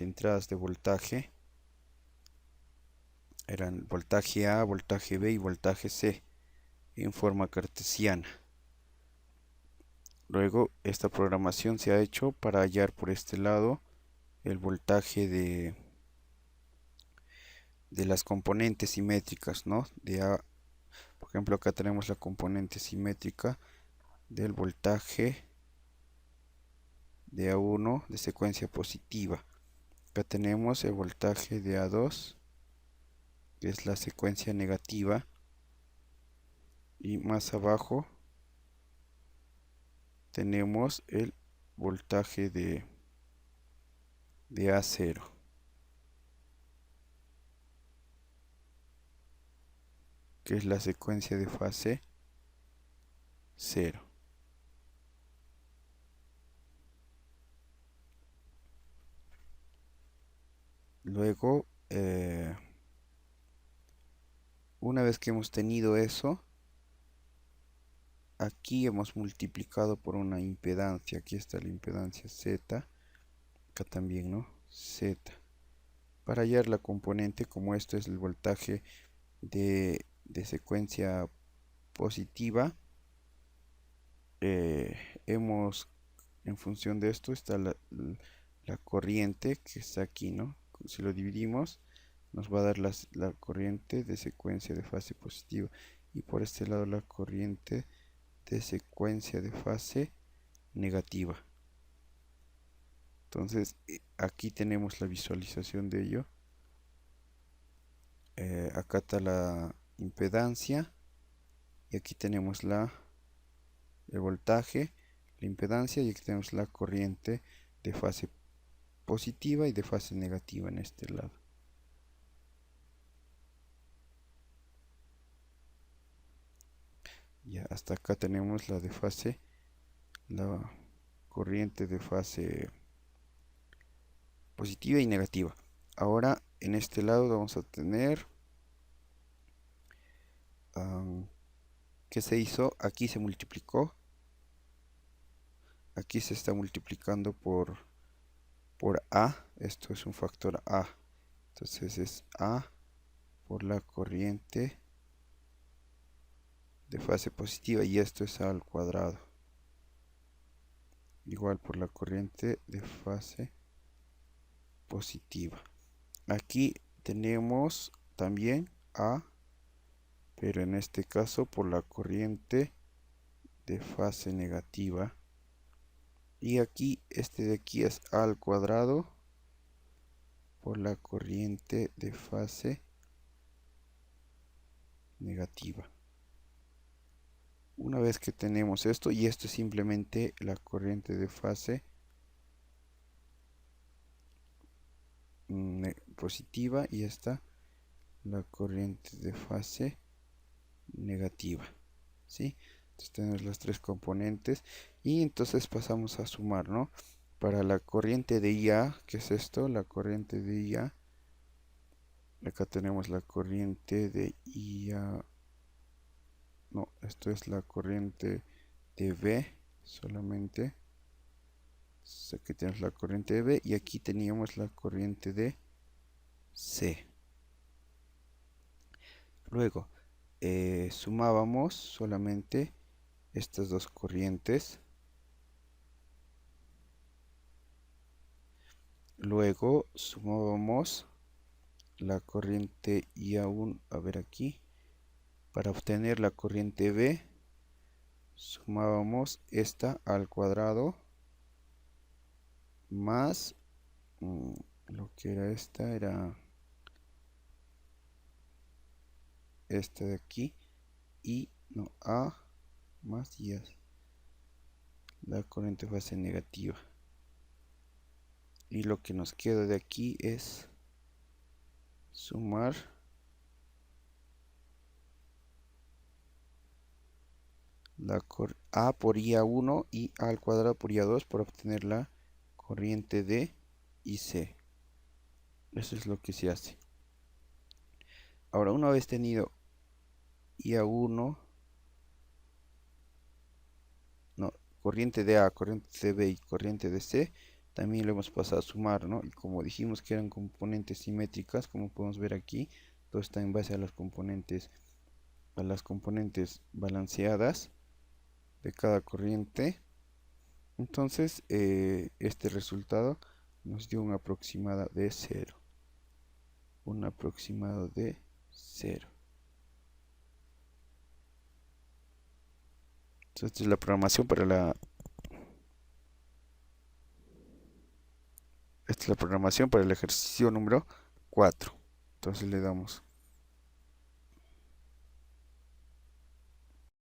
Speaker 1: entradas de voltaje. Eran voltaje A, voltaje B y voltaje C en forma cartesiana. Luego, esta programación se ha hecho para hallar por este lado el voltaje de las componentes simétricas, ¿no? Por ejemplo, acá tenemos la componente simétrica del voltaje de A1 de secuencia positiva. Acá tenemos el voltaje de A2, que es la secuencia negativa, y más abajo tenemos el voltaje de A0, que es la secuencia de fase 0. Luego, una vez que hemos tenido eso, aquí hemos multiplicado por una impedancia. Aquí está la impedancia Z, acá también, ¿no? Z. Para hallar la componente, como esto es el voltaje de secuencia positiva, hemos, en función de esto, está la corriente que está aquí, ¿no? Si lo dividimos, nos va a dar la corriente de secuencia de fase positiva. Y por este lado la corriente de secuencia de fase negativa. Entonces, aquí tenemos la visualización de ello. Acá está la impedancia. Y aquí tenemos el voltaje, la impedancia, y aquí tenemos la corriente de fase positiva y de fase negativa en este lado. Ya hasta acá tenemos la corriente de fase positiva y negativa. Ahora en este lado vamos a tener ¿qué se hizo? Aquí se multiplicó. Aquí se está multiplicando por A. Esto es un factor A. Entonces es A por la corriente de fase positiva y esto es A al cuadrado. Igual por la corriente de fase positiva. Aquí tenemos también A pero en este caso por la corriente de fase negativa. Y aquí, este de aquí es A al cuadrado por la corriente de fase negativa. Una vez que tenemos esto, y esto es simplemente la corriente de fase positiva, y esta la corriente de fase negativa, ¿sí? Entonces tenemos las tres componentes y entonces pasamos a sumar, ¿no? Para la corriente de IA, ¿qué es esto? La corriente de IA, acá tenemos la corriente de IA, no, esto es la corriente de B solamente. Entonces aquí tenemos la corriente de B y aquí teníamos la corriente de C. Luego, sumábamos solamente estas dos corrientes. Luego sumábamos la corriente IA1, a ver aquí, para obtener la corriente B, sumábamos esta al cuadrado más lo que era esta, era esta de aquí, y no, A más I, la corriente fase negativa. Y lo que nos queda de aquí es sumar la A por IA1 y A al cuadrado por IA2 para obtener la corriente D y C. Eso es lo que se hace. Ahora, una vez tenido IA1, no, corriente de A, corriente de B y corriente de C, también lo hemos pasado a sumar, ¿no? Y como dijimos que eran componentes simétricas, como podemos ver aquí, todo está en base a las componentes balanceadas de cada corriente. Entonces, este resultado nos dio un aproximado de 0. Un aproximado de 0. Entonces, esta es la programación para esta es la programación para el ejercicio número 4. Entonces le damos